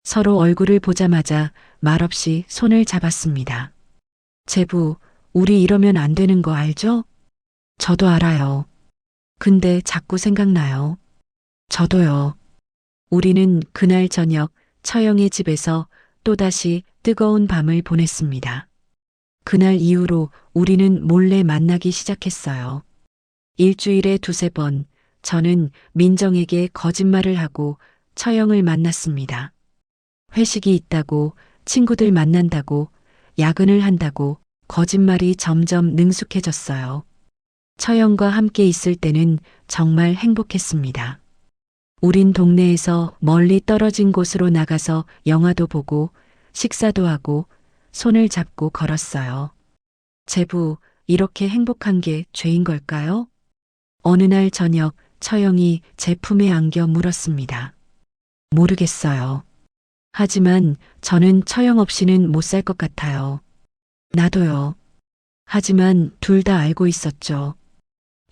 서로 얼굴을 보자마자 말없이 손을 잡았습니다. 제부, 우리 이러면 안 되는 거 알죠? 저도 알아요. 근데 자꾸 생각나요. 저도요. 우리는 그날 저녁 처형의 집에서 또다시 뜨거운 밤을 보냈습니다. 그날 이후로 우리는 몰래 만나기 시작했어요. 일주일에 두세 번 저는 민정에게 거짓말을 하고 처형을 만났습니다. 회식이 있다고, 친구들 만난다고, 야근을 한다고 거짓말이 점점 능숙해졌어요. 처형과 함께 있을 때는 정말 행복했습니다. 우린 동네에서 멀리 떨어진 곳으로 나가서 영화도 보고 식사도 하고 손을 잡고 걸었어요. 제부, 이렇게 행복한 게 죄인 걸까요? 어느 날 저녁 처형이 제 품에 안겨 물었습니다. 모르겠어요. 하지만 저는 처형 없이는 못 살 것 같아요. 나도요. 하지만 둘 다 알고 있었죠.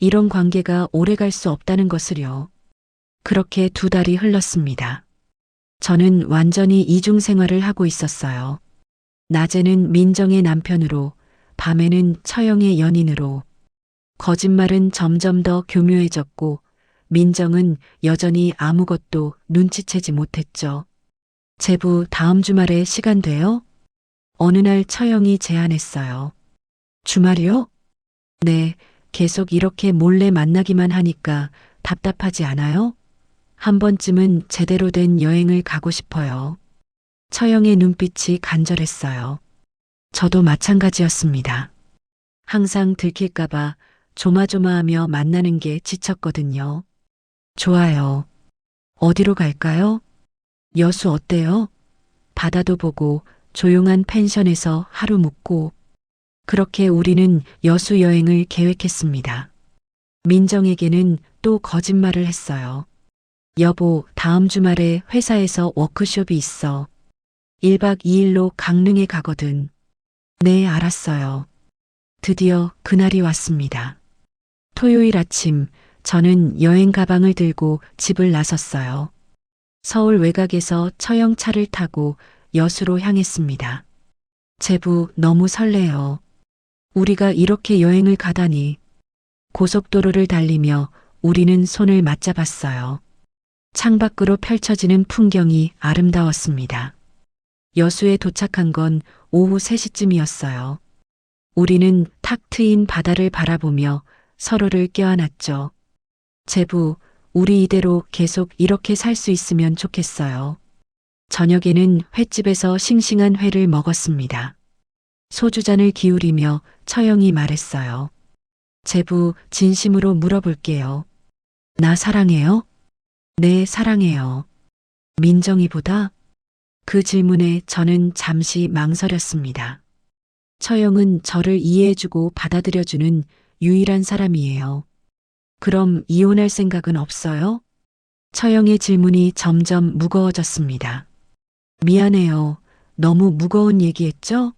이런 관계가 오래 갈 수 없다는 것을요. 그렇게 2달이 흘렀습니다. 저는 완전히 이중 생활을 하고 있었어요. 낮에는 민정의 남편으로, 밤에는 처형의 연인으로. 거짓말은 점점 더 교묘해졌고 민정은 여전히 아무것도 눈치채지 못했죠. 제부, 다음 주말에 시간 돼요? 어느 날 처형이 제안했어요. 주말이요? 네, 계속 이렇게 몰래 만나기만 하니까 답답하지 않아요? 한 번쯤은 제대로 된 여행을 가고 싶어요. 처형의 눈빛이 간절했어요. 저도 마찬가지였습니다. 항상 들킬까봐 조마조마하며 만나는 게 지쳤거든요. 좋아요. 어디로 갈까요? 여수 어때요? 바다도 보고 조용한 펜션에서 하루 묵고. 그렇게 우리는 여수 여행을 계획했습니다. 민정에게는 또 거짓말을 했어요. 여보, 다음 주말에 회사에서 워크숍이 있어. 1박 2일로 강릉에 가거든. 네, 알았어요. 드디어 그날이 왔습니다. 토요일 아침, 저는 여행 가방을 들고 집을 나섰어요. 서울 외곽에서 처형차를 타고 여수로 향했습니다. 제부, 너무 설레요. 우리가 이렇게 여행을 가다니. 고속도로를 달리며 우리는 손을 맞잡았어요. 창밖으로 펼쳐지는 풍경이 아름다웠습니다. 여수에 도착한 건 오후 3시쯤이었어요. 우리는 탁 트인 바다를 바라보며 서로를 껴안았죠. 제부, 우리 이대로 계속 이렇게 살 수 있으면 좋겠어요. 저녁에는 횟집에서 싱싱한 회를 먹었습니다. 소주잔을 기울이며 처형이 말했어요. 제부, 진심으로 물어볼게요. 나 사랑해요? 네, 사랑해요. 민정이보다? 그 질문에 저는 잠시 망설였습니다. 처형은 저를 이해해주고 받아들여주는 유일한 사람이에요. 그럼 이혼할 생각은 없어요? 처형의 질문이 점점 무거워졌습니다. 미안해요. 너무 무거운 얘기했죠?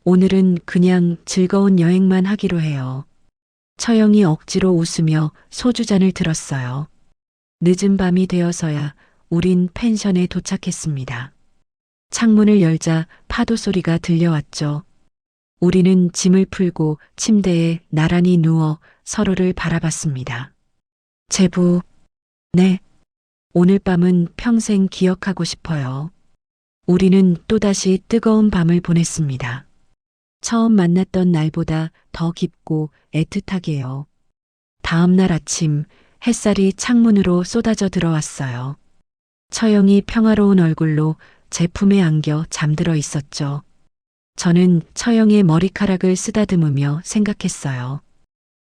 오늘은 그냥 즐거운 여행만 하기로 해요. 처형이 억지로 웃으며 소주잔을 들었어요. 늦은 밤이 되어서야 우린 펜션에 도착했습니다. 창문을 열자 파도 소리가 들려왔죠. 우리는 짐을 풀고 침대에 나란히 누워 서로를 바라봤습니다. 제부, 네. 오늘 밤은 평생 기억하고 싶어요. 우리는 또다시 뜨거운 밤을 보냈습니다. 처음 만났던 날보다 더 깊고 애틋하게요. 다음 날 아침 햇살이 창문으로 쏟아져 들어왔어요. 처형이 평화로운 얼굴로 제 품에 안겨 잠들어 있었죠. 저는 처형의 머리카락을 쓰다듬으며 생각했어요.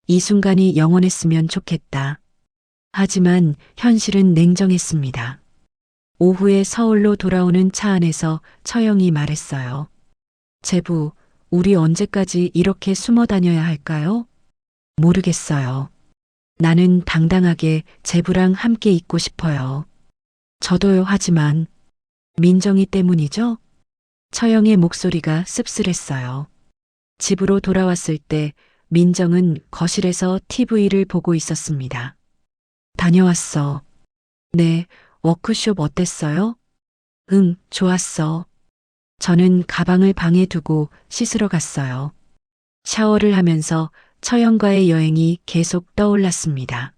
이 순간이 영원했으면 좋겠다. 하지만 현실은 냉정했습니다. 오후에 서울로 돌아오는 차 안에서 처형이 말했어요. 제부, 우리 언제까지 이렇게 숨어 다녀야 할까요? 모르겠어요. 나는 당당하게 제부랑 함께 있고 싶어요. 저도요, 하지만 민정이 때문이죠? 처형의 목소리가 씁쓸했어요. 집으로 돌아왔을 때 민정은 거실에서 TV를 보고 있었습니다. 다녀왔어. 네, 워크숍 어땠어요? 응, 좋았어. 저는 가방을 방에 두고 씻으러 갔어요. 샤워를 하면서 처형과의 여행이 계속 떠올랐습니다.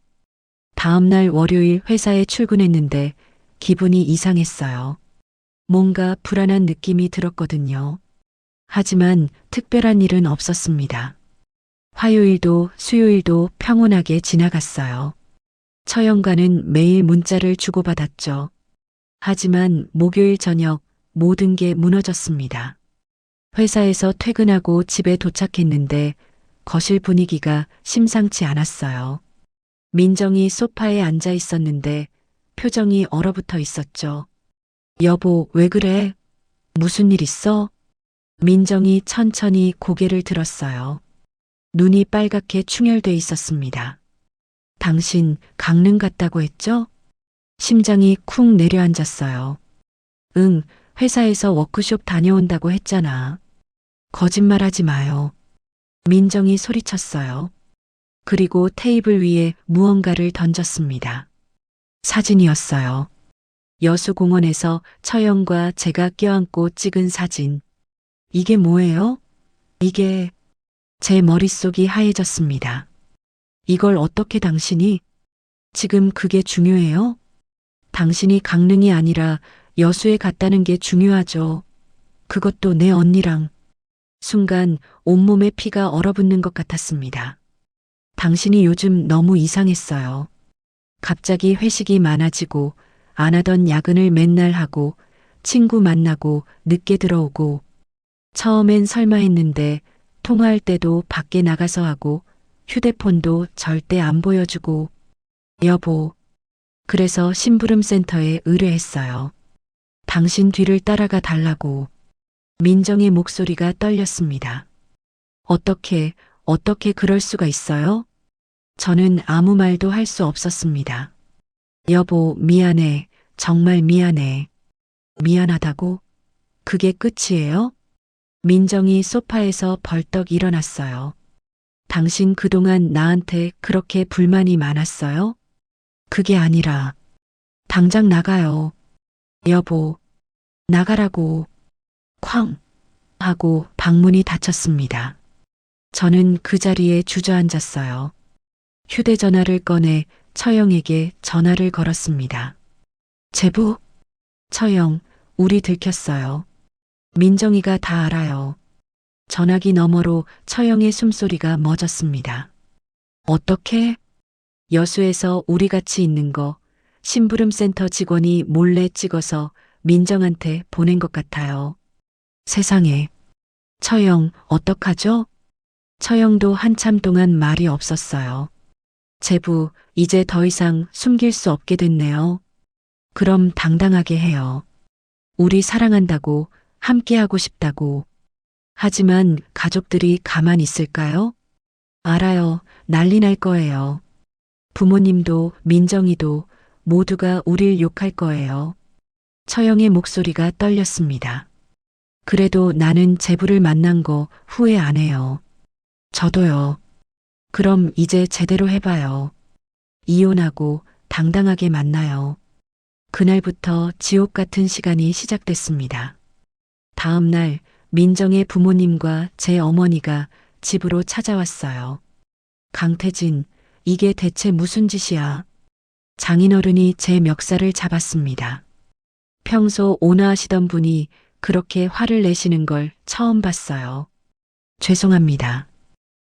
다음 날 월요일 회사에 출근했는데 기분이 이상했어요. 뭔가 불안한 느낌이 들었거든요. 하지만 특별한 일은 없었습니다. 화요일도 수요일도 평온하게 지나갔어요. 처형과는 매일 문자를 주고받았죠. 하지만 목요일 저녁 모든 게 무너졌습니다. 회사에서 퇴근하고 집에 도착했는데 거실 분위기가 심상치 않았어요. 민정이 소파에 앉아 있었는데 표정이 얼어붙어 있었죠. 여보, 왜 그래? 무슨 일 있어? 민정이 천천히 고개를 들었어요. 눈이 빨갛게 충혈돼 있었습니다. 당신 강릉 갔다고 했죠? 심장이 쿵 내려앉았어요. 응, 회사에서 워크숍 다녀온다고 했잖아. 거짓말하지 마요. 민정이 소리쳤어요. 그리고 테이블 위에 무언가를 던졌습니다. 사진이었어요. 여수공원에서 처형과 제가 껴안고 찍은 사진. 이게 뭐예요? 이게 제 머릿속이 하얘졌습니다. 이걸 어떻게 당신이? 지금 그게 중요해요? 당신이 강릉이 아니라 여수에 갔다는 게 중요하죠. 그것도 내 언니랑. 순간 온몸에 피가 얼어붙는 것 같았습니다. 당신이 요즘 너무 이상했어요. 갑자기 회식이 많아지고 안 하던 야근을 맨날 하고 친구 만나고 늦게 들어오고 처음엔 설마 했는데 통화할 때도 밖에 나가서 하고 휴대폰도 절대 안 보여주고 여보, 그래서 심부름센터에 의뢰했어요. 당신 뒤를 따라가 달라고. 민정의 목소리가 떨렸습니다. 어떻게 그럴 수가 있어요? 저는 아무 말도 할 수 없었습니다. 여보, 미안해. 정말 미안해. 미안하다고? 그게 끝이에요? 민정이 소파에서 벌떡 일어났어요. 당신 그동안 나한테 그렇게 불만이 많았어요? 그게 아니라, 당장 나가요. 여보, 나가라고. 쾅! 하고 방문이 닫혔습니다. 저는 그 자리에 주저앉았어요. 휴대전화를 꺼내 처형에게 전화를 걸었습니다. 제부? 처형, 우리 들켰어요. 민정이가 다 알아요. 전화기 너머로 처형의 숨소리가 멎었습니다. 어떻게? 여수에서 우리 같이 있는 거 심부름센터 직원이 몰래 찍어서 민정한테 보낸 것 같아요. 세상에. 처영, 어떡하죠? 처영도 한참 동안 말이 없었어요. 제부, 이제 더 이상 숨길 수 없게 됐네요. 그럼 당당하게 해요. 우리 사랑한다고, 함께하고 싶다고. 하지만 가족들이 가만 있을까요? 알아요. 난리 날 거예요. 부모님도 민정이도 모두가 우릴 욕할 거예요. 처영의 목소리가 떨렸습니다. 그래도 나는 제부를 만난 거 후회 안 해요. 저도요. 그럼 이제 제대로 해봐요. 이혼하고 당당하게 만나요. 그날부터 지옥 같은 시간이 시작됐습니다. 다음 날 민정의 부모님과 제 어머니가 집으로 찾아왔어요. 강태진, 이게 대체 무슨 짓이야? 장인어른이 제 멱살을 잡았습니다. 평소 온화하시던 분이 그렇게 화를 내시는 걸 처음 봤어요. 죄송합니다.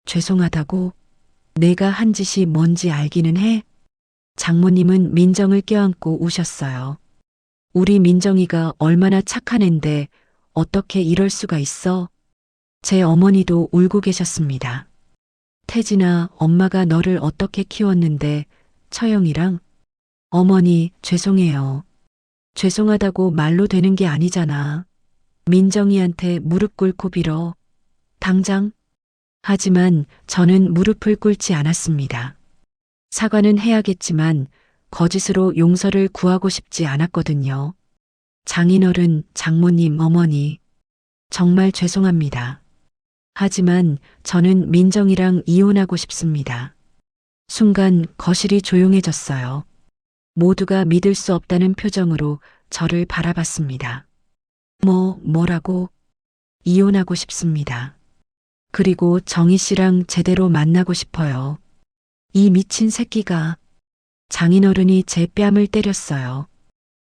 죄송하다고? 내가 한 짓이 뭔지 알기는 해? 장모님은 민정을 껴안고 우셨어요. 우리 민정이가 얼마나 착한 앤데 어떻게 이럴 수가 있어? 제 어머니도 울고 계셨습니다. 태진아, 엄마가 너를 어떻게 키웠는데 처영이랑? 어머니, 죄송해요. 죄송하다고 말로 되는 게 아니잖아. 민정이한테 무릎 꿇고 빌어. 당장. 하지만 저는 무릎을 꿇지 않았습니다. 사과는 해야겠지만 거짓으로 용서를 구하고 싶지 않았거든요. 장인어른, 장모님, 어머니. 정말 죄송합니다. 하지만 저는 민정이랑 이혼하고 싶습니다. 순간 거실이 조용해졌어요. 모두가 믿을 수 없다는 표정으로 저를 바라봤습니다. 뭐라고? 이혼하고 싶습니다. 그리고 정희 씨랑 제대로 만나고 싶어요. 이 미친 새끼가. 장인어른이 제 뺨을 때렸어요.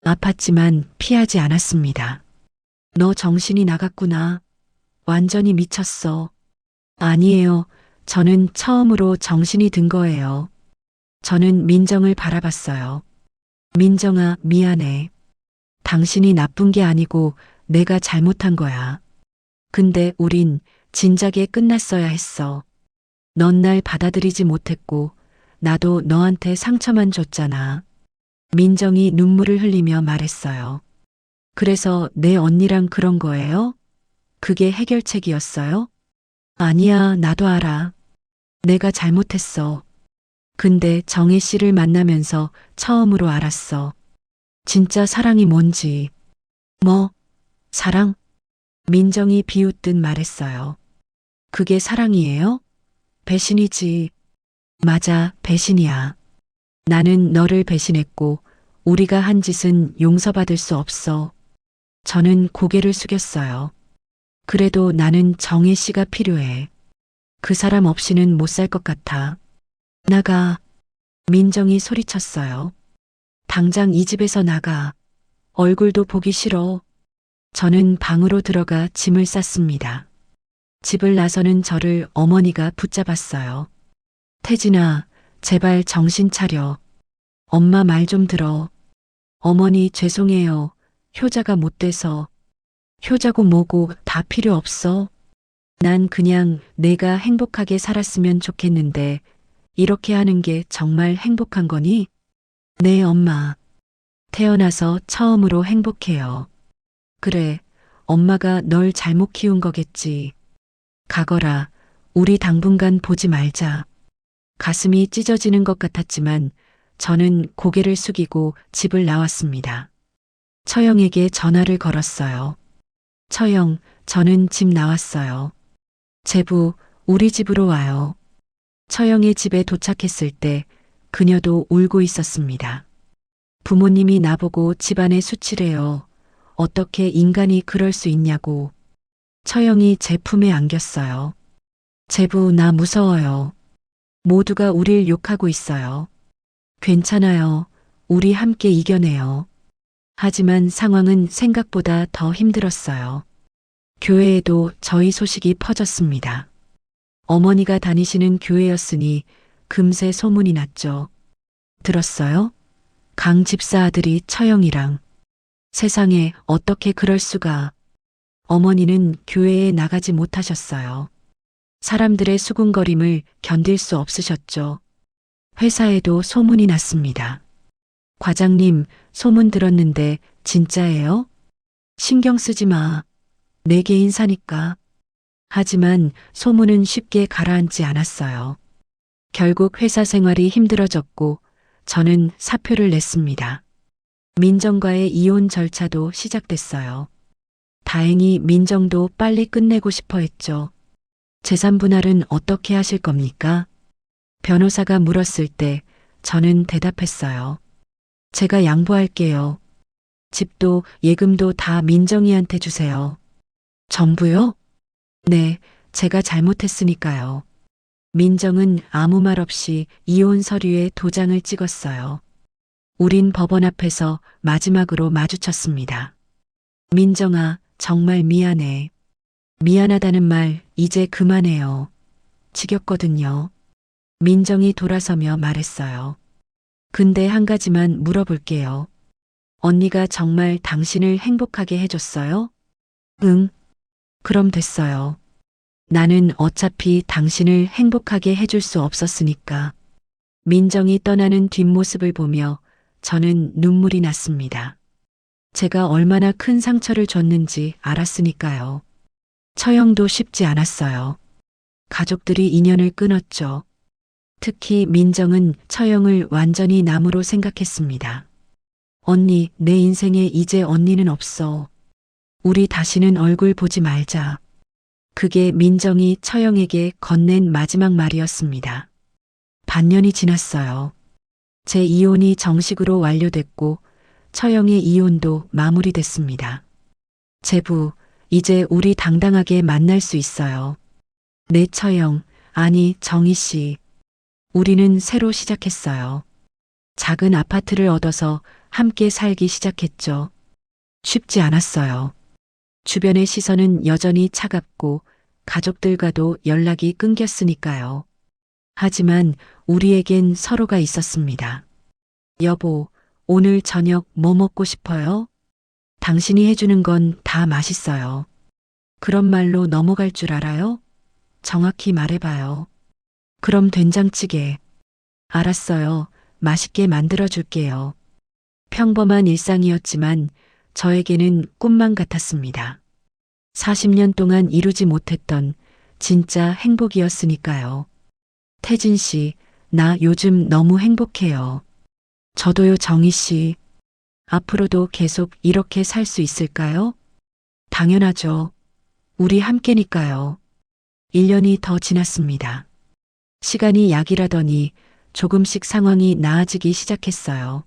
아팠지만 피하지 않았습니다. 너 정신이 나갔구나. 완전히 미쳤어. 아니에요. 저는 처음으로 정신이 든 거예요. 저는 민정을 바라봤어요. 민정아, 미안해. 당신이 나쁜 게 아니고 내가 잘못한 거야. 근데 우린 진작에 끝났어야 했어. 넌 날 받아들이지 못했고 나도 너한테 상처만 줬잖아. 민정이 눈물을 흘리며 말했어요. 그래서 내 언니랑 그런 거예요? 그게 해결책이었어요? 아니야, 나도 알아. 내가 잘못했어. 근데 정혜 씨를 만나면서 처음으로 알았어. 진짜 사랑이 뭔지. 뭐? 사랑? 민정이 비웃듯 말했어요. 그게 사랑이에요? 배신이지. 맞아, 배신이야. 나는 너를 배신했고 우리가 한 짓은 용서받을 수 없어. 저는 고개를 숙였어요. 그래도 나는 정혜 씨가 필요해. 그 사람 없이는 못 살 것 같아. 나가. 민정이 소리쳤어요. 당장 이 집에서 나가. 얼굴도 보기 싫어. 저는 방으로 들어가 짐을 쌌습니다. 집을 나서는 저를 어머니가 붙잡았어요. 태진아, 제발 정신 차려. 엄마 말 좀 들어. 어머니 죄송해요. 효자가 못 돼서. 효자고 뭐고 다 필요 없어. 난 그냥 내가 행복하게 살았으면 좋겠는데 이렇게 하는 게 정말 행복한 거니? 네, 엄마. 태어나서 처음으로 행복해요. 그래, 엄마가 널 잘못 키운 거겠지. 가거라. 우리 당분간 보지 말자. 가슴이 찢어지는 것 같았지만 저는 고개를 숙이고 집을 나왔습니다. 처영에게 전화를 걸었어요. 처영, 저는 집 나왔어요. 제부, 우리 집으로 와요. 처영의 집에 도착했을 때 그녀도 울고 있었습니다. 부모님이 나보고 집안에 수치래요. 어떻게 인간이 그럴 수 있냐고. 처영이 제 품에 안겼어요. 제부, 나 무서워요. 모두가 우릴 욕하고 있어요. 괜찮아요. 우리 함께 이겨내요. 하지만 상황은 생각보다 더 힘들었어요. 교회에도 저희 소식이 퍼졌습니다. 어머니가 다니시는 교회였으니 금세 소문이 났죠. 들었어요? 강 집사 아들이 처형이랑. 세상에 어떻게 그럴 수가. 어머니는 교회에 나가지 못하셨어요. 사람들의 수군거림을 견딜 수 없으셨죠. 회사에도 소문이 났습니다. 과장님, 소문 들었는데 진짜예요? 신경 쓰지 마. 내 개인 사니까. 하지만 소문은 쉽게 가라앉지 않았어요. 결국 회사 생활이 힘들어졌고 저는 사표를 냈습니다. 민정과의 이혼 절차도 시작됐어요. 다행히 민정도 빨리 끝내고 싶어 했죠. 재산 분할은 어떻게 하실 겁니까? 변호사가 물었을 때 저는 대답했어요. 제가 양보할게요. 집도 예금도 다 민정이한테 주세요. 전부요? 네, 제가 잘못했으니까요. 민정은 아무 말 없이 이혼 서류에 도장을 찍었어요. 우린 법원 앞에서 마지막으로 마주쳤습니다. 민정아, 정말 미안해. 미안하다는 말 이제 그만해요. 지겹거든요. 민정이 돌아서며 말했어요. 근데 한 가지만 물어볼게요. 언니가 정말 당신을 행복하게 해줬어요? 응. 그럼 됐어요. 나는 어차피 당신을 행복하게 해줄 수 없었으니까. 민정이 떠나는 뒷모습을 보며 저는 눈물이 났습니다. 제가 얼마나 큰 상처를 줬는지 알았으니까요. 처형도 쉽지 않았어요. 가족들이 인연을 끊었죠. 특히 민정은 처형을 완전히 남으로 생각했습니다. 언니, 내 인생에 이제 언니는 없어. 우리 다시는 얼굴 보지 말자. 그게 민정이 처형에게 건넨 마지막 말이었습니다. 반년이 지났어요. 제 이혼이 정식으로 완료됐고 처형의 이혼도 마무리됐습니다. 제부, 이제 우리 당당하게 만날 수 있어요. 내 처형, 아니 정희 씨. 우리는 새로 시작했어요. 작은 아파트를 얻어서 함께 살기 시작했죠. 쉽지 않았어요. 주변의 시선은 여전히 차갑고 가족들과도 연락이 끊겼으니까요. 하지만 우리에겐 서로가 있었습니다. 여보, 오늘 저녁 뭐 먹고 싶어요? 당신이 해주는 건 다 맛있어요. 그런 말로 넘어갈 줄 알아요? 정확히 말해봐요. 그럼 된장찌개. 알았어요. 맛있게 만들어줄게요. 평범한 일상이었지만 저에게는 꿈만 같았습니다. 40년 동안 이루지 못했던 진짜 행복이었으니까요. 태진 씨, 나 요즘 너무 행복해요. 저도요, 정희 씨. 앞으로도 계속 이렇게 살 수 있을까요? 당연하죠. 우리 함께니까요. 1년이 더 지났습니다. 시간이 약이라더니 조금씩 상황이 나아지기 시작했어요.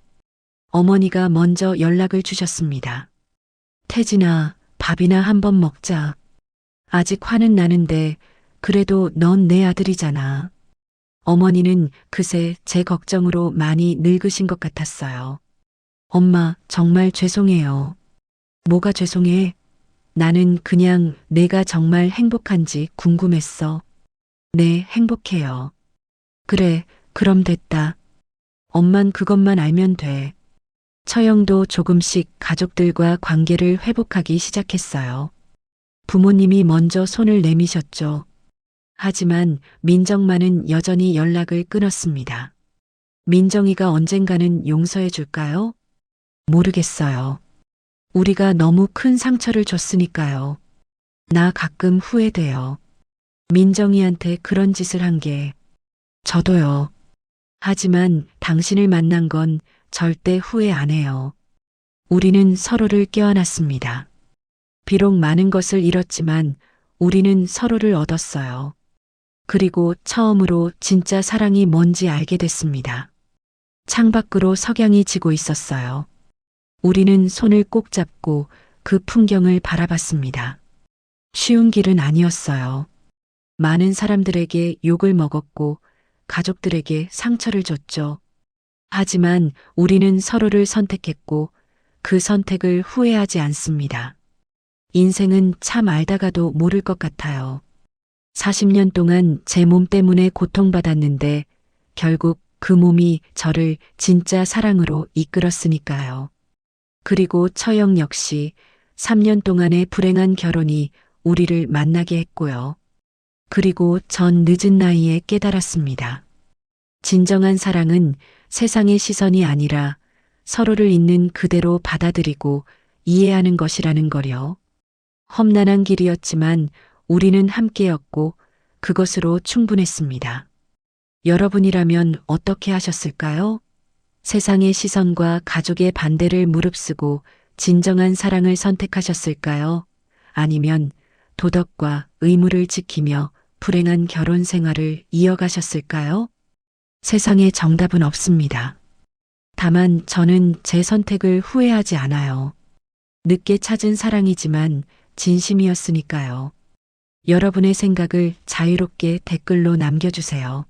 어머니가 먼저 연락을 주셨습니다. 태진아, 밥이나 한번 먹자. 아직 화는 나는데 그래도 넌 내 아들이잖아. 어머니는 그새 제 걱정으로 많이 늙으신 것 같았어요. 엄마, 정말 죄송해요. 뭐가 죄송해? 나는 그냥 내가 정말 행복한지 궁금했어. 네, 행복해요. 그래, 그럼 됐다. 엄만 그것만 알면 돼. 처형도 조금씩 가족들과 관계를 회복하기 시작했어요. 부모님이 먼저 손을 내미셨죠. 하지만 민정만은 여전히 연락을 끊었습니다. 민정이가 언젠가는 용서해 줄까요? 모르겠어요. 우리가 너무 큰 상처를 줬으니까요. 나 가끔 후회돼요. 민정이한테 그런 짓을 한 게. 저도요. 하지만 당신을 만난 건 절대 후회 안 해요. 우리는 서로를 껴안았습니다. 비록 많은 것을 잃었지만 우리는 서로를 얻었어요. 그리고 처음으로 진짜 사랑이 뭔지 알게 됐습니다. 창밖으로 석양이 지고 있었어요. 우리는 손을 꼭 잡고 그 풍경을 바라봤습니다. 쉬운 길은 아니었어요. 많은 사람들에게 욕을 먹었고 가족들에게 상처를 줬죠. 하지만 우리는 서로를 선택했고 그 선택을 후회하지 않습니다. 인생은 참 알다가도 모를 것 같아요. 40년 동안 제 몸 때문에 고통받았는데 결국 그 몸이 저를 진짜 사랑으로 이끌었으니까요. 그리고 처형 역시 3년 동안의 불행한 결혼이 우리를 만나게 했고요. 그리고 전 늦은 나이에 깨달았습니다. 진정한 사랑은 세상의 시선이 아니라 서로를 있는 그대로 받아들이고 이해하는 것이라는 거요. 험난한 길이었지만 우리는 함께였고 그것으로 충분했습니다. 여러분이라면 어떻게 하셨을까요? 세상의 시선과 가족의 반대를 무릅쓰고 진정한 사랑을 선택하셨을까요? 아니면 도덕과 의무를 지키며 불행한 결혼 생활을 이어가셨을까요? 세상에 정답은 없습니다. 다만 저는 제 선택을 후회하지 않아요. 늦게 찾은 사랑이지만 진심이었으니까요. 여러분의 생각을 자유롭게 댓글로 남겨주세요.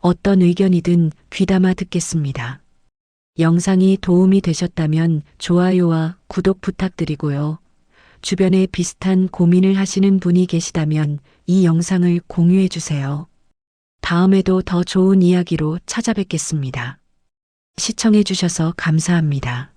어떤 의견이든 귀담아 듣겠습니다. 영상이 도움이 되셨다면 좋아요와 구독 부탁드리고요. 주변에 비슷한 고민을 하시는 분이 계시다면 이 영상을 공유해 주세요. 다음에도 더 좋은 이야기로 찾아뵙겠습니다. 시청해 주셔서 감사합니다.